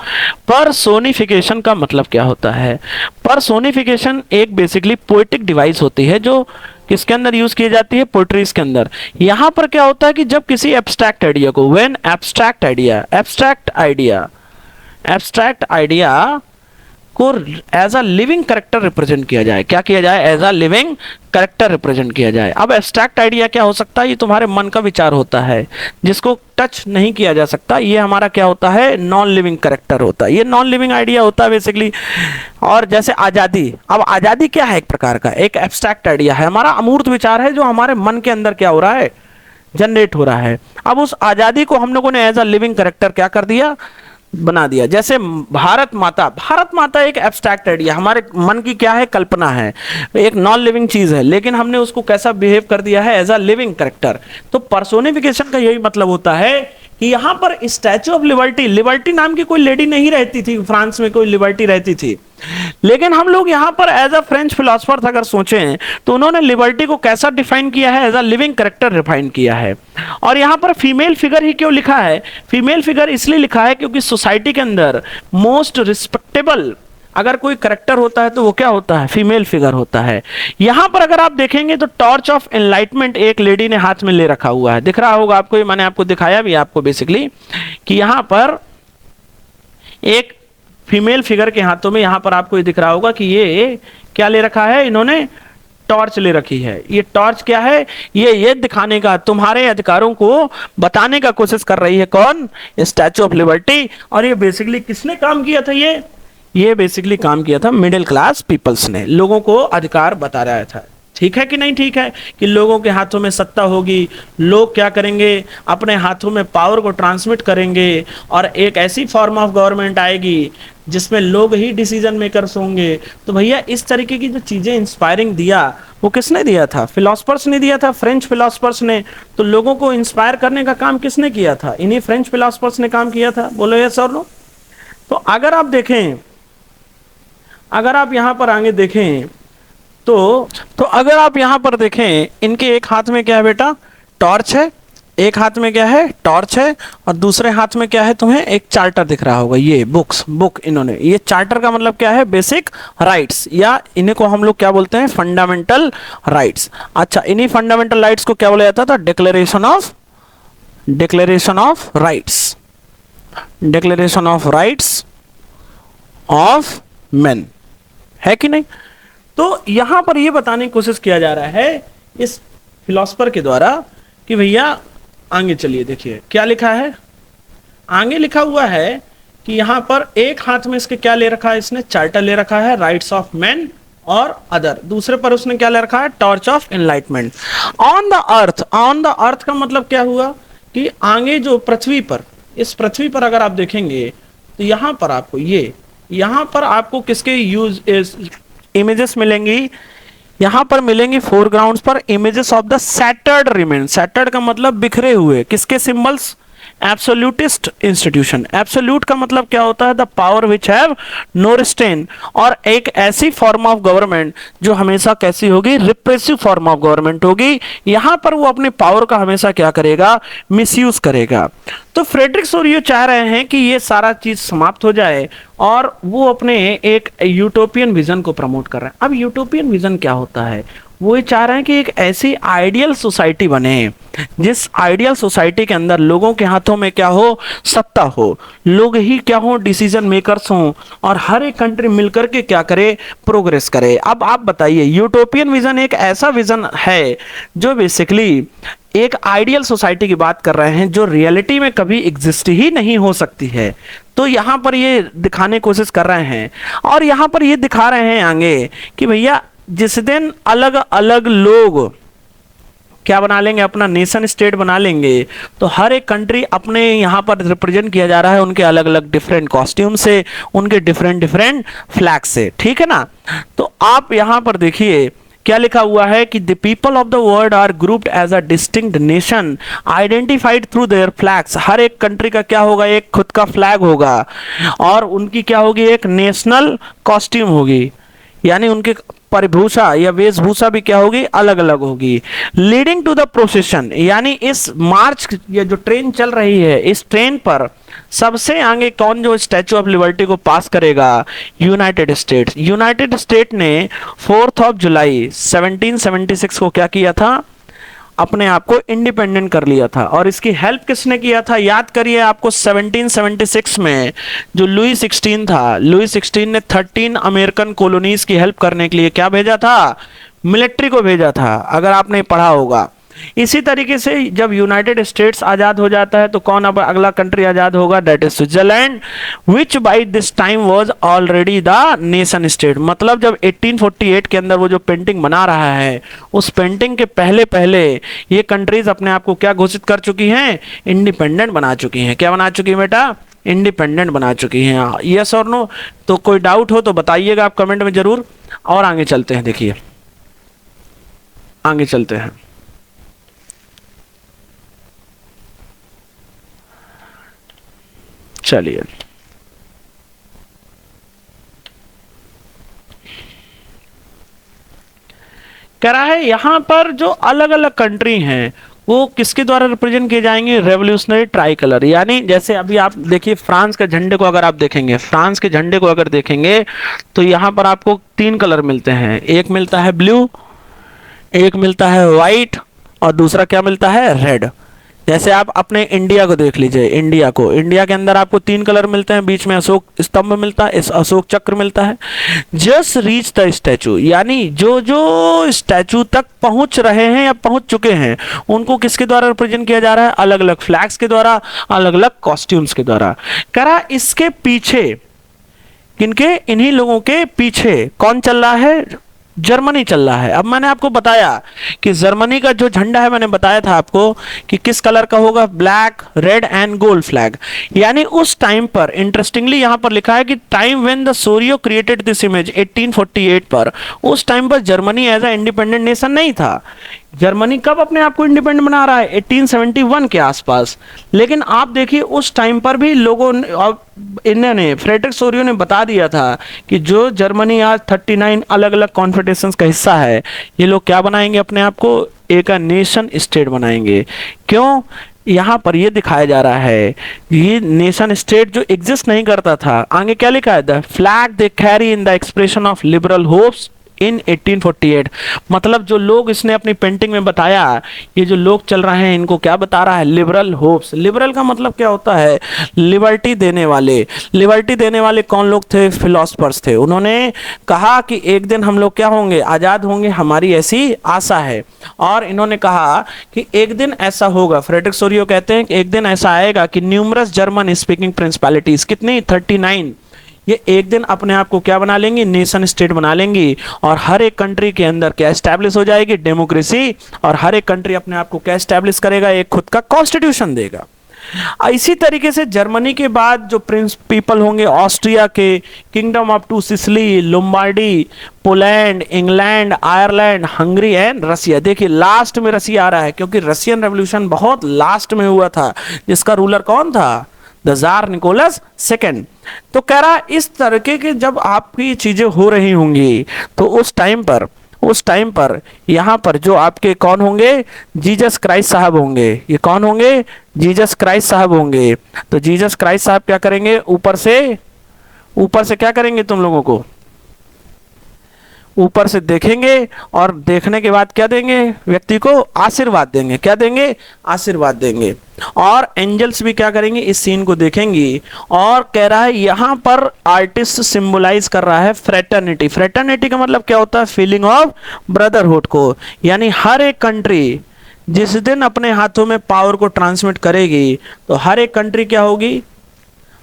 [SPEAKER 1] पर्सोनिफिकेशन का मतलब क्या होता है। पर्सोनिफिकेशन एक बेसिकली पोएटिक डिवाइस होती है जो किसके अंदर यूज की जाती है, पोएट्रीज के अंदर। यहां पर क्या होता है कि जब किसी एब्स्ट्रैक्ट आइडिया को, व्हेन एब्स्ट्रैक्ट आइडिया को as a living character represent किया जाए, क्या किया जाए, as a living character represent किया जाए। अब एब्स्ट्रैक्ट आइडिया क्या हो सकता है, ये तुम्हारे मन का विचार होता है जिसको टच नहीं किया जा सकता, ये हमारा क्या होता है, नॉन लिविंग करेक्टर होता है, ये नॉन लिविंग आइडिया होता है बेसिकली। और जैसे आजादी, अब आजादी क्या है, एक प्रकार का एक एब्स्ट्रैक्ट आइडिया है, हमारा अमूर्त विचार है जो हमारे मन के अंदर क्या हो रहा है, जनरेट हो रहा है। अब उस आजादी को हम लोगों ने एज अ लिविंग करेक्टर क्या कर दिया, बना दिया। जैसे भारत माता एक एब्स्ट्रैक्ट आइडिया, हमारे मन की क्या है, कल्पना है, एक नॉन लिविंग चीज है, लेकिन हमने उसको कैसा बिहेव कर दिया है, एज अ लिविंग करेक्टर। तो पर्सोनिफिकेशन का यही मतलब होता है कि यहां पर स्टैचू ऑफ लिबर्टी नाम की कोई लेडी नहीं रहती थी, फ्रांस में कोई लिबर्टी रहती थी, लेकिन हम लोग यहां पर एज अ फ्रेंच फिलोसफर अगर सोचें तो उन्होंने लिबर्टी को कैसा डिफाइन किया है, as a living character define किया है। और यहां पर फीमेल फिगर ही क्यों लिखा है, फीमेल फिगर इसलिए लिखा है क्योंकि सोसाइटी के अंदर मोस्ट रिस्पेक्टेबल अगर कोई करेक्टर होता है तो वो क्या होता है, फीमेल फिगर होता है। यहां पर अगर आप देखेंगे तो टॉर्च ऑफ एनलाइटमेंट एक लेडी ने हाथ में ले रखा हुआ है, दिख रहा होगा आपको, ये मैंने आपको दिखाया भी आपको बेसिकली कि यहां पर एक फीमेल फिगर के हाथों में, यहां पर आपको ये दिख रहा होगा कि ये क्या ले रखा है, इन्होंने टॉर्च ले रखी है। ये टॉर्च क्या है, ये दिखाने का, तुम्हारे अधिकारों को बताने का कोशिश कर रही है कौन, स्टैचू ऑफ लिबर्टी। और ये बेसिकली किसने काम किया था, ये बेसिकली काम किया था मिडिल क्लास पीपल्स ने, लोगों को अधिकार बता रहा था। ठीक है कि नहीं, ठीक है कि लोगों के हाथों में सत्ता होगी, लोग क्या करेंगे, अपने हाथों में पावर को ट्रांसमिट करेंगे और एक ऐसी फॉर्म ऑफ गवर्नमेंट आएगी जिसमें लोग ही डिसीजन मेकर्स होंगे। तो भैया इस तरीके की जो चीजें इंस्पायरिंग दिया वो किसने दिया था, फिलोसफर्स ने दिया था, फ्रेंच फिलोसफर्स ने। तो लोगों को इंस्पायर करने का काम किसने किया था, इन्हीं फ्रेंच फिलोसफर्स ने काम किया था। बोलो यस और नो। तो अगर आप देखें, अगर आप यहां पर आगे देखें तो अगर आप यहां पर देखें, इनके एक हाथ में क्या है बेटा, टॉर्च है, एक हाथ में क्या है, टॉर्च है, और दूसरे हाथ में क्या है, तुम्हें एक चार्टर दिख रहा होगा, ये बुक इन्होंने, ये चार्टर का मतलब क्या है, बेसिक राइट्स, या इन्हीं को हम लोग क्या बोलते हैं, फंडामेंटल राइट्स। अच्छा, इन्हीं फंडामेंटल राइट्स को क्या बोला जाता था, declaration of rights of main, है कि नहीं। तो यहां पर यह बताने की कोशिश किया जा रहा है इस फिलोसफर के द्वारा कि भैया आगे चलिए, देखिए क्या लिखा है, आगे लिखा हुआ है कि यहां पर एक हाथ में इसके क्या ले रखा है, इसने चार्टर ले रखा है, राइट्स ऑफ मैन और अदर, दूसरे पर उसने क्या ले रखा है, torch of enlightenment. On the earth का मतलब क्या हुआ कि आगे जो पृथ्वी पर, इस पृथ्वी पर अगर आप देखेंगे तो यहां पर आपको यहां पर आपको किसके इमेजेस मिलेंगी, यहां पर मिलेंगी फोरग्राउंड्स पर images of the shattered remain. Shattered का मतलब बिखरे हुए, किसके सिंबल्स, एब्सोल्यूटिस्ट इंस्टीट्यूशन। एब्सोल्यूट का मतलब क्या होता है? The power which have no restrain. और एक ऐसी फॉर्म ऑफ गवर्नमेंट जो हमेशा कैसी होगी? रिप्रेसिव फॉर्म ऑफ गवर्नमेंट होगी। यहां पर वो अपने पावर का हमेशा क्या करेगा? मिसयूज करेगा। तो फ्रेडरिक सोरियो चाह रहे हैं कि ये सारा चीज समाप्त हो जाए और वो अपने एक यूटोपियन विजन को प्रमोट कर रहे हैं। अब यूटोपियन विजन क्या होता है? वो ये चाह रहे हैं कि एक ऐसी आइडियल सोसाइटी बने जिस आइडियल सोसाइटी के अंदर लोगों के हाथों में क्या हो? सत्ता हो, लोग ही क्या हो? डिसीजन मेकर्स हों, और हर एक कंट्री मिलकर के क्या करे? प्रोग्रेस करे। अब आप बताइए, यूटोपियन विजन एक ऐसा विजन है जो बेसिकली एक आइडियल सोसाइटी की बात कर रहे हैं जो रियलिटी में कभी एग्जिस्ट ही नहीं हो सकती है। तो यहां पर ये दिखाने की कोशिश कर रहे हैं, और यहां पर ये दिखा रहे हैं आगे कि भैया जिस दिन अलग अलग लोग क्या बना लेंगे? अपना नेशन स्टेट बना लेंगे, तो हर एक कंट्री अपने यहाँ पर रिप्रेजेंट किया जा रहा है उनके अलग अलग डिफरेंट कॉस्ट्यूम से, उनके डिफरेंट डिफरेंट फ्लैग से, ठीक है ना। तो आप यहाँ पर देखिए क्या लिखा हुआ है कि the people of the world are grouped as a distinct nation identified through their flags. हर एक कंट्री का क्या होगा? एक खुद का फ्लैग होगा, और उनकी क्या होगी? एक नेशनल कॉस्ट्यूम होगी, यानी उनके परिभूषा या वेशभूषा भी क्या होगी? अलग अलग होगी। लीडिंग टू द प्रोसेशन, यानी इस मार्च या जो ट्रेन चल रही है, इस ट्रेन पर सबसे आगे कौन जो स्टैचू ऑफ लिबर्टी को पास करेगा? United states. यूनाइटेड स्टेट ने 4 जुलाई 1776 को क्या किया था? अपने आप को इंडिपेंडेंट कर लिया था। और इसकी हेल्प किसने किया था? याद करिए आपको, 1776 में जो लुई 16 था, लुई 16 ने 13 अमेरिकन कॉलोनीज की हेल्प करने के लिए क्या भेजा था? मिलिट्री को भेजा था, अगर आपने पढ़ा होगा। इसी तरीके से जब यूनाइटेड स्टेट्स आजाद हो जाता है तो कौन अब अगला कंट्री आजाद होगा? That is Switzerland, which by this time was already the nation state. मतलब जब 1848 के अंदर वो जो पेंटिंग बना रहा है, उस पेंटिंग के पहले पहले ये कंट्रीज अपने आप को क्या घोषित कर चुकी हैं? इंडिपेंडेंट बना चुकी हैं। क्या बना चुकी है बेटा? इंडिपेंडेंट बना चुकी हैं। यस और नो? तो कोई डाउट हो तो बताइएगा आप कमेंट में जरूर। और आगे चलते हैं, देखिए आगे चलते हैं। चलिए, कह रहा है यहां पर जो अलग अलग कंट्री हैं वो किसके द्वारा रिप्रेजेंट किए जाएंगे? Revolutionary try colour. यानी जैसे अभी आप देखिए फ्रांस के झंडे को अगर आप देखेंगे, फ्रांस के झंडे को अगर देखेंगे तो यहां पर आपको 3 कलर मिलते हैं। एक मिलता है ब्लू, एक मिलता है व्हाइट, और दूसरा क्या मिलता है? रेड। जैसे आप अपने इंडिया को देख लीजिए, इंडिया के अंदर आपको 3 कलर मिलते हैं, बीच में अशोक स्तंभ मिलता है, इस अशोक चक्र मिलता है। जस्ट रीच द स्टैचू, यानी जो जो स्टैचू तक पहुंच रहे हैं या पहुंच चुके हैं उनको किसके द्वारा रिप्रेजेंट किया जा रहा है? अलग अलग फ्लैग्स के द्वारा, अलग अलग कॉस्ट्यूम्स के द्वारा। करा इसके पीछे किनके? इन्हीं लोगों के पीछे कौन चल रहा है? जर्मनी चल रहा है। अब मैंने आपको बताया कि जर्मनी का जो झंडा है, मैंने बताया था आपको कि किस कलर का होगा? Black, red and gold flag. यानी उस टाइम पर, इंटरेस्टिंगली यहां पर लिखा है कि time when the Sorrieu created this image 1848 पर, उस टाइम पर Germany as a independent nation नहीं था। जर्मनी कब अपने आप को इंडिपेंडेंट बना रहा है? 1871 के आसपास। लेकिन आप देखिए उस टाइम पर भी लोगों इन्होंने, फ्रेडरिक सोरियो ने बता दिया था कि जो जर्मनी आज 39 अलग अलग कॉन्फेडरेशंस का हिस्सा है, ये लोग क्या बनाएंगे? अपने आप को एक नेशन स्टेट बनाएंगे। क्यों? यहां पर ये दिखाया जा रहा है ये नेशन स्टेट जो एग्जिस्ट नहीं करता था। आगे क्या लिखा है? The flag they carry in the expression of liberal hopes इन 1848। मतलब जो लोग इसने अपनी पेंटिंग में बताया, ये जो लोग चल रहे हैं इनको क्या बता रहा है? Liberal hopes. लिबरल का मतलब क्या होता है? लिबर्टी देने वाले। लिबर्टी देने वाले कौन लोग थे? फिलोसफर्स थे। उन्होंने कहा कि एक दिन हम लोग क्या होंगे? आजाद होंगे, हमारी ऐसी आशा है। और इन्होंने कहा कि एक दिन ऐसा होगा, फ्रेडरिक सोरियो कहते हैं कि एक दिन ऐसा आएगा कि न्यूमरस जर्मन स्पीकिंग प्रिंसिपैलिटीज, कितनी? 39, ये एक दिन अपने आप को क्या बना लेंगी? नेशन स्टेट बना लेंगी। और हर एक कंट्री के अंदर क्या एस्टैब्लिश हो जाएगी? डेमोक्रेसी। और हर एक कंट्री अपने आप को क्या एस्टैब्लिश करेगा? एक खुद का कॉन्स्टिट्यूशन देगा। इसी तरीके से जर्मनी के बाद जो प्रिंस पीपल होंगे ऑस्ट्रिया के, kingdom of two Sicily, Lombardy, Poland, England, Ireland, Hungary and Russia. देखिए लास्ट में रसिया आ रहा है क्योंकि रशियन रेवोल्यूशन बहुत लास्ट में हुआ था, जिसका रूलर कौन था, द जार निकोलस सेकेंड। तो कह रहा इस तरीके के जब आपकी चीजें हो रही होंगी तो उस टाइम पर यहां पर जो आपके कौन होंगे, जीसस क्राइस्ट साहब होंगे। ये कौन होंगे, जीसस क्राइस्ट साहब होंगे। तो जीसस क्राइस्ट साहब क्या करेंगे, ऊपर से क्या करेंगे, तुम लोगों को ऊपर से देखेंगे और देखने के बाद क्या देंगे, व्यक्ति को आशीर्वाद देंगे। क्या देंगे, आशीर्वाद देंगे। और एंजल्स भी क्या करेंगे, इस सीन को देखेंगी। और कह रहा है यहां पर आर्टिस्ट सिंबलाइज कर रहा है फ्रेटर्निटी। फ्रेटर्निटी का मतलब क्या होता है, फीलिंग ऑफ ब्रदरहुड को। यानी हर एक कंट्री जिस दिन अपने हाथों में पावर को ट्रांसमिट करेगी तो हर एक कंट्री क्या होगी,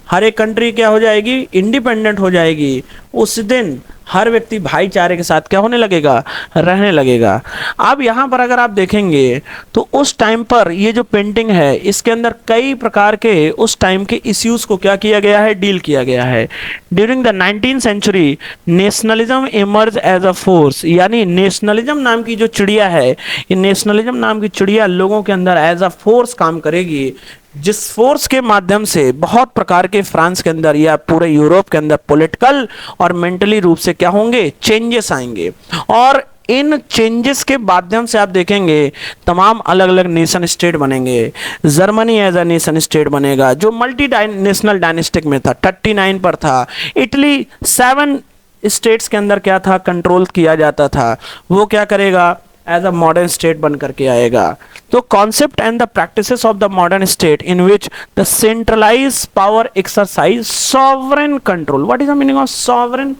[SPEAKER 1] हर एक कंट्री क्या हो जाएगी, इंडिपेंडेंट हो जाएगी। उस दिन हर व्यक्ति भाईचारे के साथ क्या होने लगेगा, रहने लगेगा। अब यहाँ पर अगर आप देखेंगे तो उस टाइम पर ये जो पेंटिंग है इसके अंदर कई प्रकार के उस टाइम के इश्यूज को क्या किया गया है, डील किया गया है। During the 19th century nationalism emerge as a force. यानी नेशनलिज्म नाम की जो चिड़िया है, ये नेशनलिज्म नाम की चिड़िया लोगों के अंदर एज अ फोर्स काम करेगी, जिस फोर्स के माध्यम से बहुत प्रकार के फ्रांस के अंदर या पूरे यूरोप के अंदर पॉलिटिकल और मेंटली रूप से क्या होंगे, चेंजेस आएंगे। और इन चेंजेस के माध्यम से आप देखेंगे तमाम अलग अलग नेशन स्टेट बनेंगे। Germany as a nation state बनेगा जो मल्टी नेशनल डायनेस्टिक में था, 39 पर था। इटली 7 स्टेट्स के अंदर क्या था, कंट्रोल किया जाता था, वो क्या करेगा, एज अ मॉडर्न स्टेट बन करके आएगा। तो concept and the practices of the modern state in which the centralise power exercise sovereign control. What is the meaning of sovereign,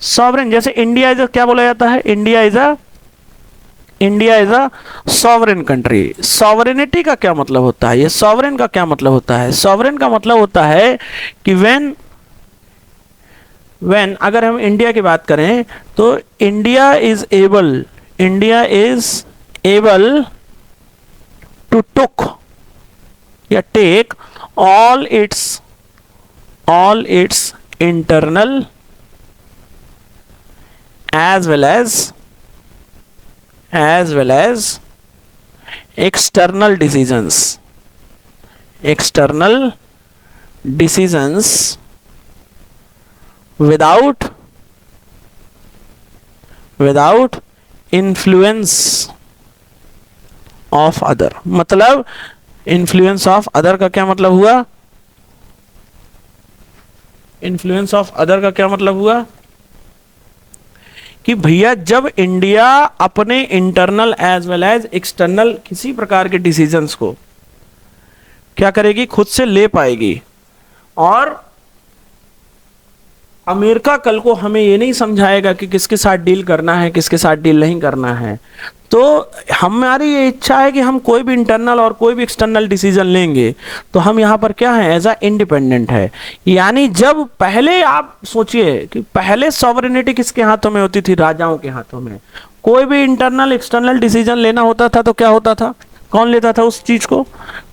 [SPEAKER 1] sovereign जैसे इंडिया इज क्या बोला जाता है, India is a sovereign country. Sovereignty का क्या मतलब होता है, ये सॉवरेन का क्या मतलब होता है, सॉवरेन का मतलब होता है कि व्हेन अगर हम इंडिया की बात करें तो India is able to take all its internal as well as external decisions without influence of other. मतलब इन्फ्लुएंस ऑफ अदर का क्या मतलब हुआ, इन्फ्लुएंस ऑफ अदर का क्या मतलब हुआ कि भैया जब इंडिया अपने internal as well as external किसी प्रकार के डिसीजंस को क्या करेगी, खुद से ले पाएगी। और अमेरिका कल को हमें ये नहीं समझाएगा कि किसके साथ डील करना है, किसके साथ डील नहीं करना है। तो हमारी ये इच्छा है कि हम कोई भी इंटरनल और कोई भी एक्सटर्नल डिसीजन लेंगे तो हम यहाँ पर क्या है, एज अ इंडिपेंडेंट है। यानी जब पहले आप सोचिए कि पहले सॉवरेनिटी किसके हाथों में होती थी, राजाओं के हाथों में। कोई भी इंटरनल एक्सटर्नल डिसीजन लेना होता था तो क्या होता था, कौन लेता था उस चीज को,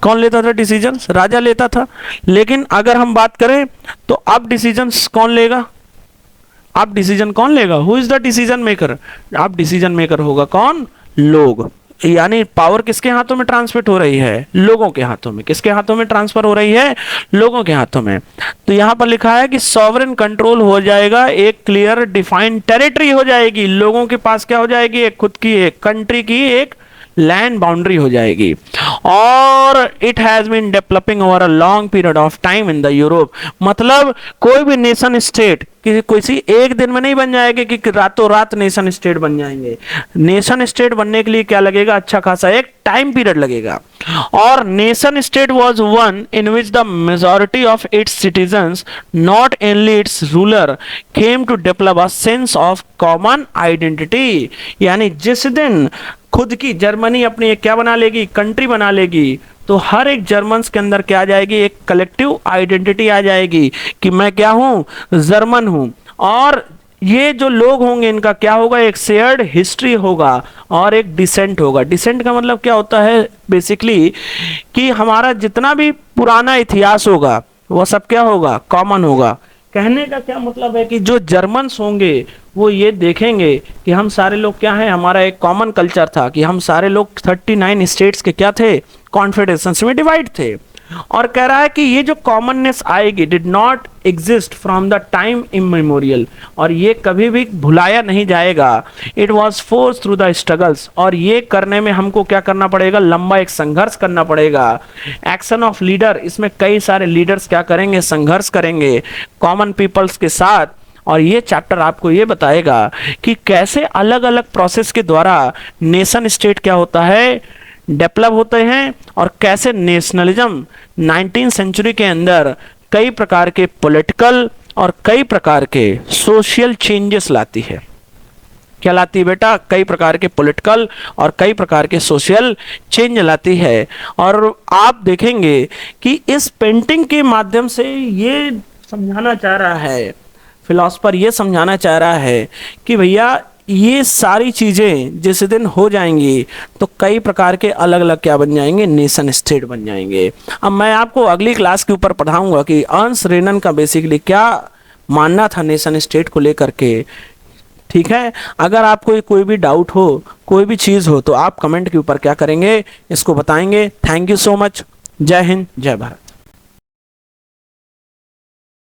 [SPEAKER 1] कौन लेता था डिसीजन, राजा लेता था। लेकिन अगर हम बात करें तो अब डिसीजंस कौन लेगा, अब डिसीजन कौन लेगा, who is the decision maker, अब डिसीजन मेकर होगा कौन, लोग। यानी पावर किसके हाथों में ट्रांसफर हो रही है, लोगों के हाथों में। किसके हाथों में ट्रांसफर हो रही है, लोगों के हाथों में। तो यहां पर लिखा है कि सॉवरेन कंट्रोल हो जाएगा, एक क्लियर डिफाइंड टेरिटरी हो जाएगी, लोगों के पास क्या हो जाएगी, एक खुद की एक कंट्री की एक लैंड बाउंड्री हो जाएगी। और it has been developing over a long period of time in the Europe. मतलब कोई भी नेशन स्टेट किसी एक दिन में नहीं बन जाएंगे कि रातों रात नेशन स्टेट बन जाएंगे। नेशन स्टेट बनने के लिए क्या लगेगा, अच्छा खासा एक टाइम पीरियड लगेगा। और nation state was one in which the majority of its citizens, not only its ruler, came to develop a sense of common identity. यानी जिस दिन खुद की जर्मनी अपनी एक क्या बना लेगी, कंट्री बना लेगी, तो हर एक जर्मन्स के अंदर क्या आ जाएगी, एक कलेक्टिव आइडेंटिटी आ जाएगी कि मैं क्या हूं, जर्मन हूं। और ये जो लोग होंगे इनका क्या होगा, एक शेयर्ड हिस्ट्री होगा और एक डिसेंट होगा। डिसेंट का मतलब क्या होता है बेसिकली कि हमारा जितना भी पुराना इतिहास होगा वो सब क्या होगा, कॉमन होगा। कहने का क्या मतलब है कि जो जर्मन्स होंगे वो ये देखेंगे कि हम सारे लोग क्या हैं, हमारा एक कॉमन कल्चर था कि हम सारे लोग 39 स्टेट्स के क्या थे, कॉन्फेडरेशंस में डिवाइड थे। और कह रहा है कि ये जो कॉमननेस आएगी did not exist from the time immemorial, और ये कभी भी भुलाया नहीं जाएगा। It was force through the struggles, और ये करने में हमको क्या करना पड़ेगा, लंबा एक संघर्ष करना पड़ेगा। एक्शन ऑफ लीडर, इसमें कई सारे लीडर्स क्या करेंगे, संघर्ष करेंगे कॉमन पीपल्स के साथ। और ये चैप्टर आपको ये बताएगा कि कैसे अलग अलग प्रोसेस के द्वारा नेशन स्टेट क्या होता है, डेवलप होते हैं, और कैसे नेशनलिज्म 19वीं सेंचुरी के अंदर कई प्रकार के पॉलिटिकल और कई प्रकार के सोशल चेंजेस लाती है। क्या लाती है बेटा, कई प्रकार के पॉलिटिकल और कई प्रकार के सोशल चेंज लाती है। और आप देखेंगे कि इस पेंटिंग के माध्यम से ये समझाना चाह रहा है, फिलोसफर ये समझाना चाह रहा है कि भैया ये सारी चीज़ें जिस दिन हो जाएंगी तो कई प्रकार के अलग अलग क्या बन जाएंगे, नेशन स्टेट बन जाएंगे। अब मैं आपको अगली क्लास के ऊपर पढ़ाऊंगा कि अर्न्स्ट रेनन का बेसिकली क्या मानना था नेशन स्टेट को लेकर के। ठीक है, अगर आपको कोई भी डाउट हो, कोई भी चीज़ हो, तो आप कमेंट के ऊपर क्या करेंगे, इसको बताएंगे। Thank you so much. जय हिंद, जय भारत।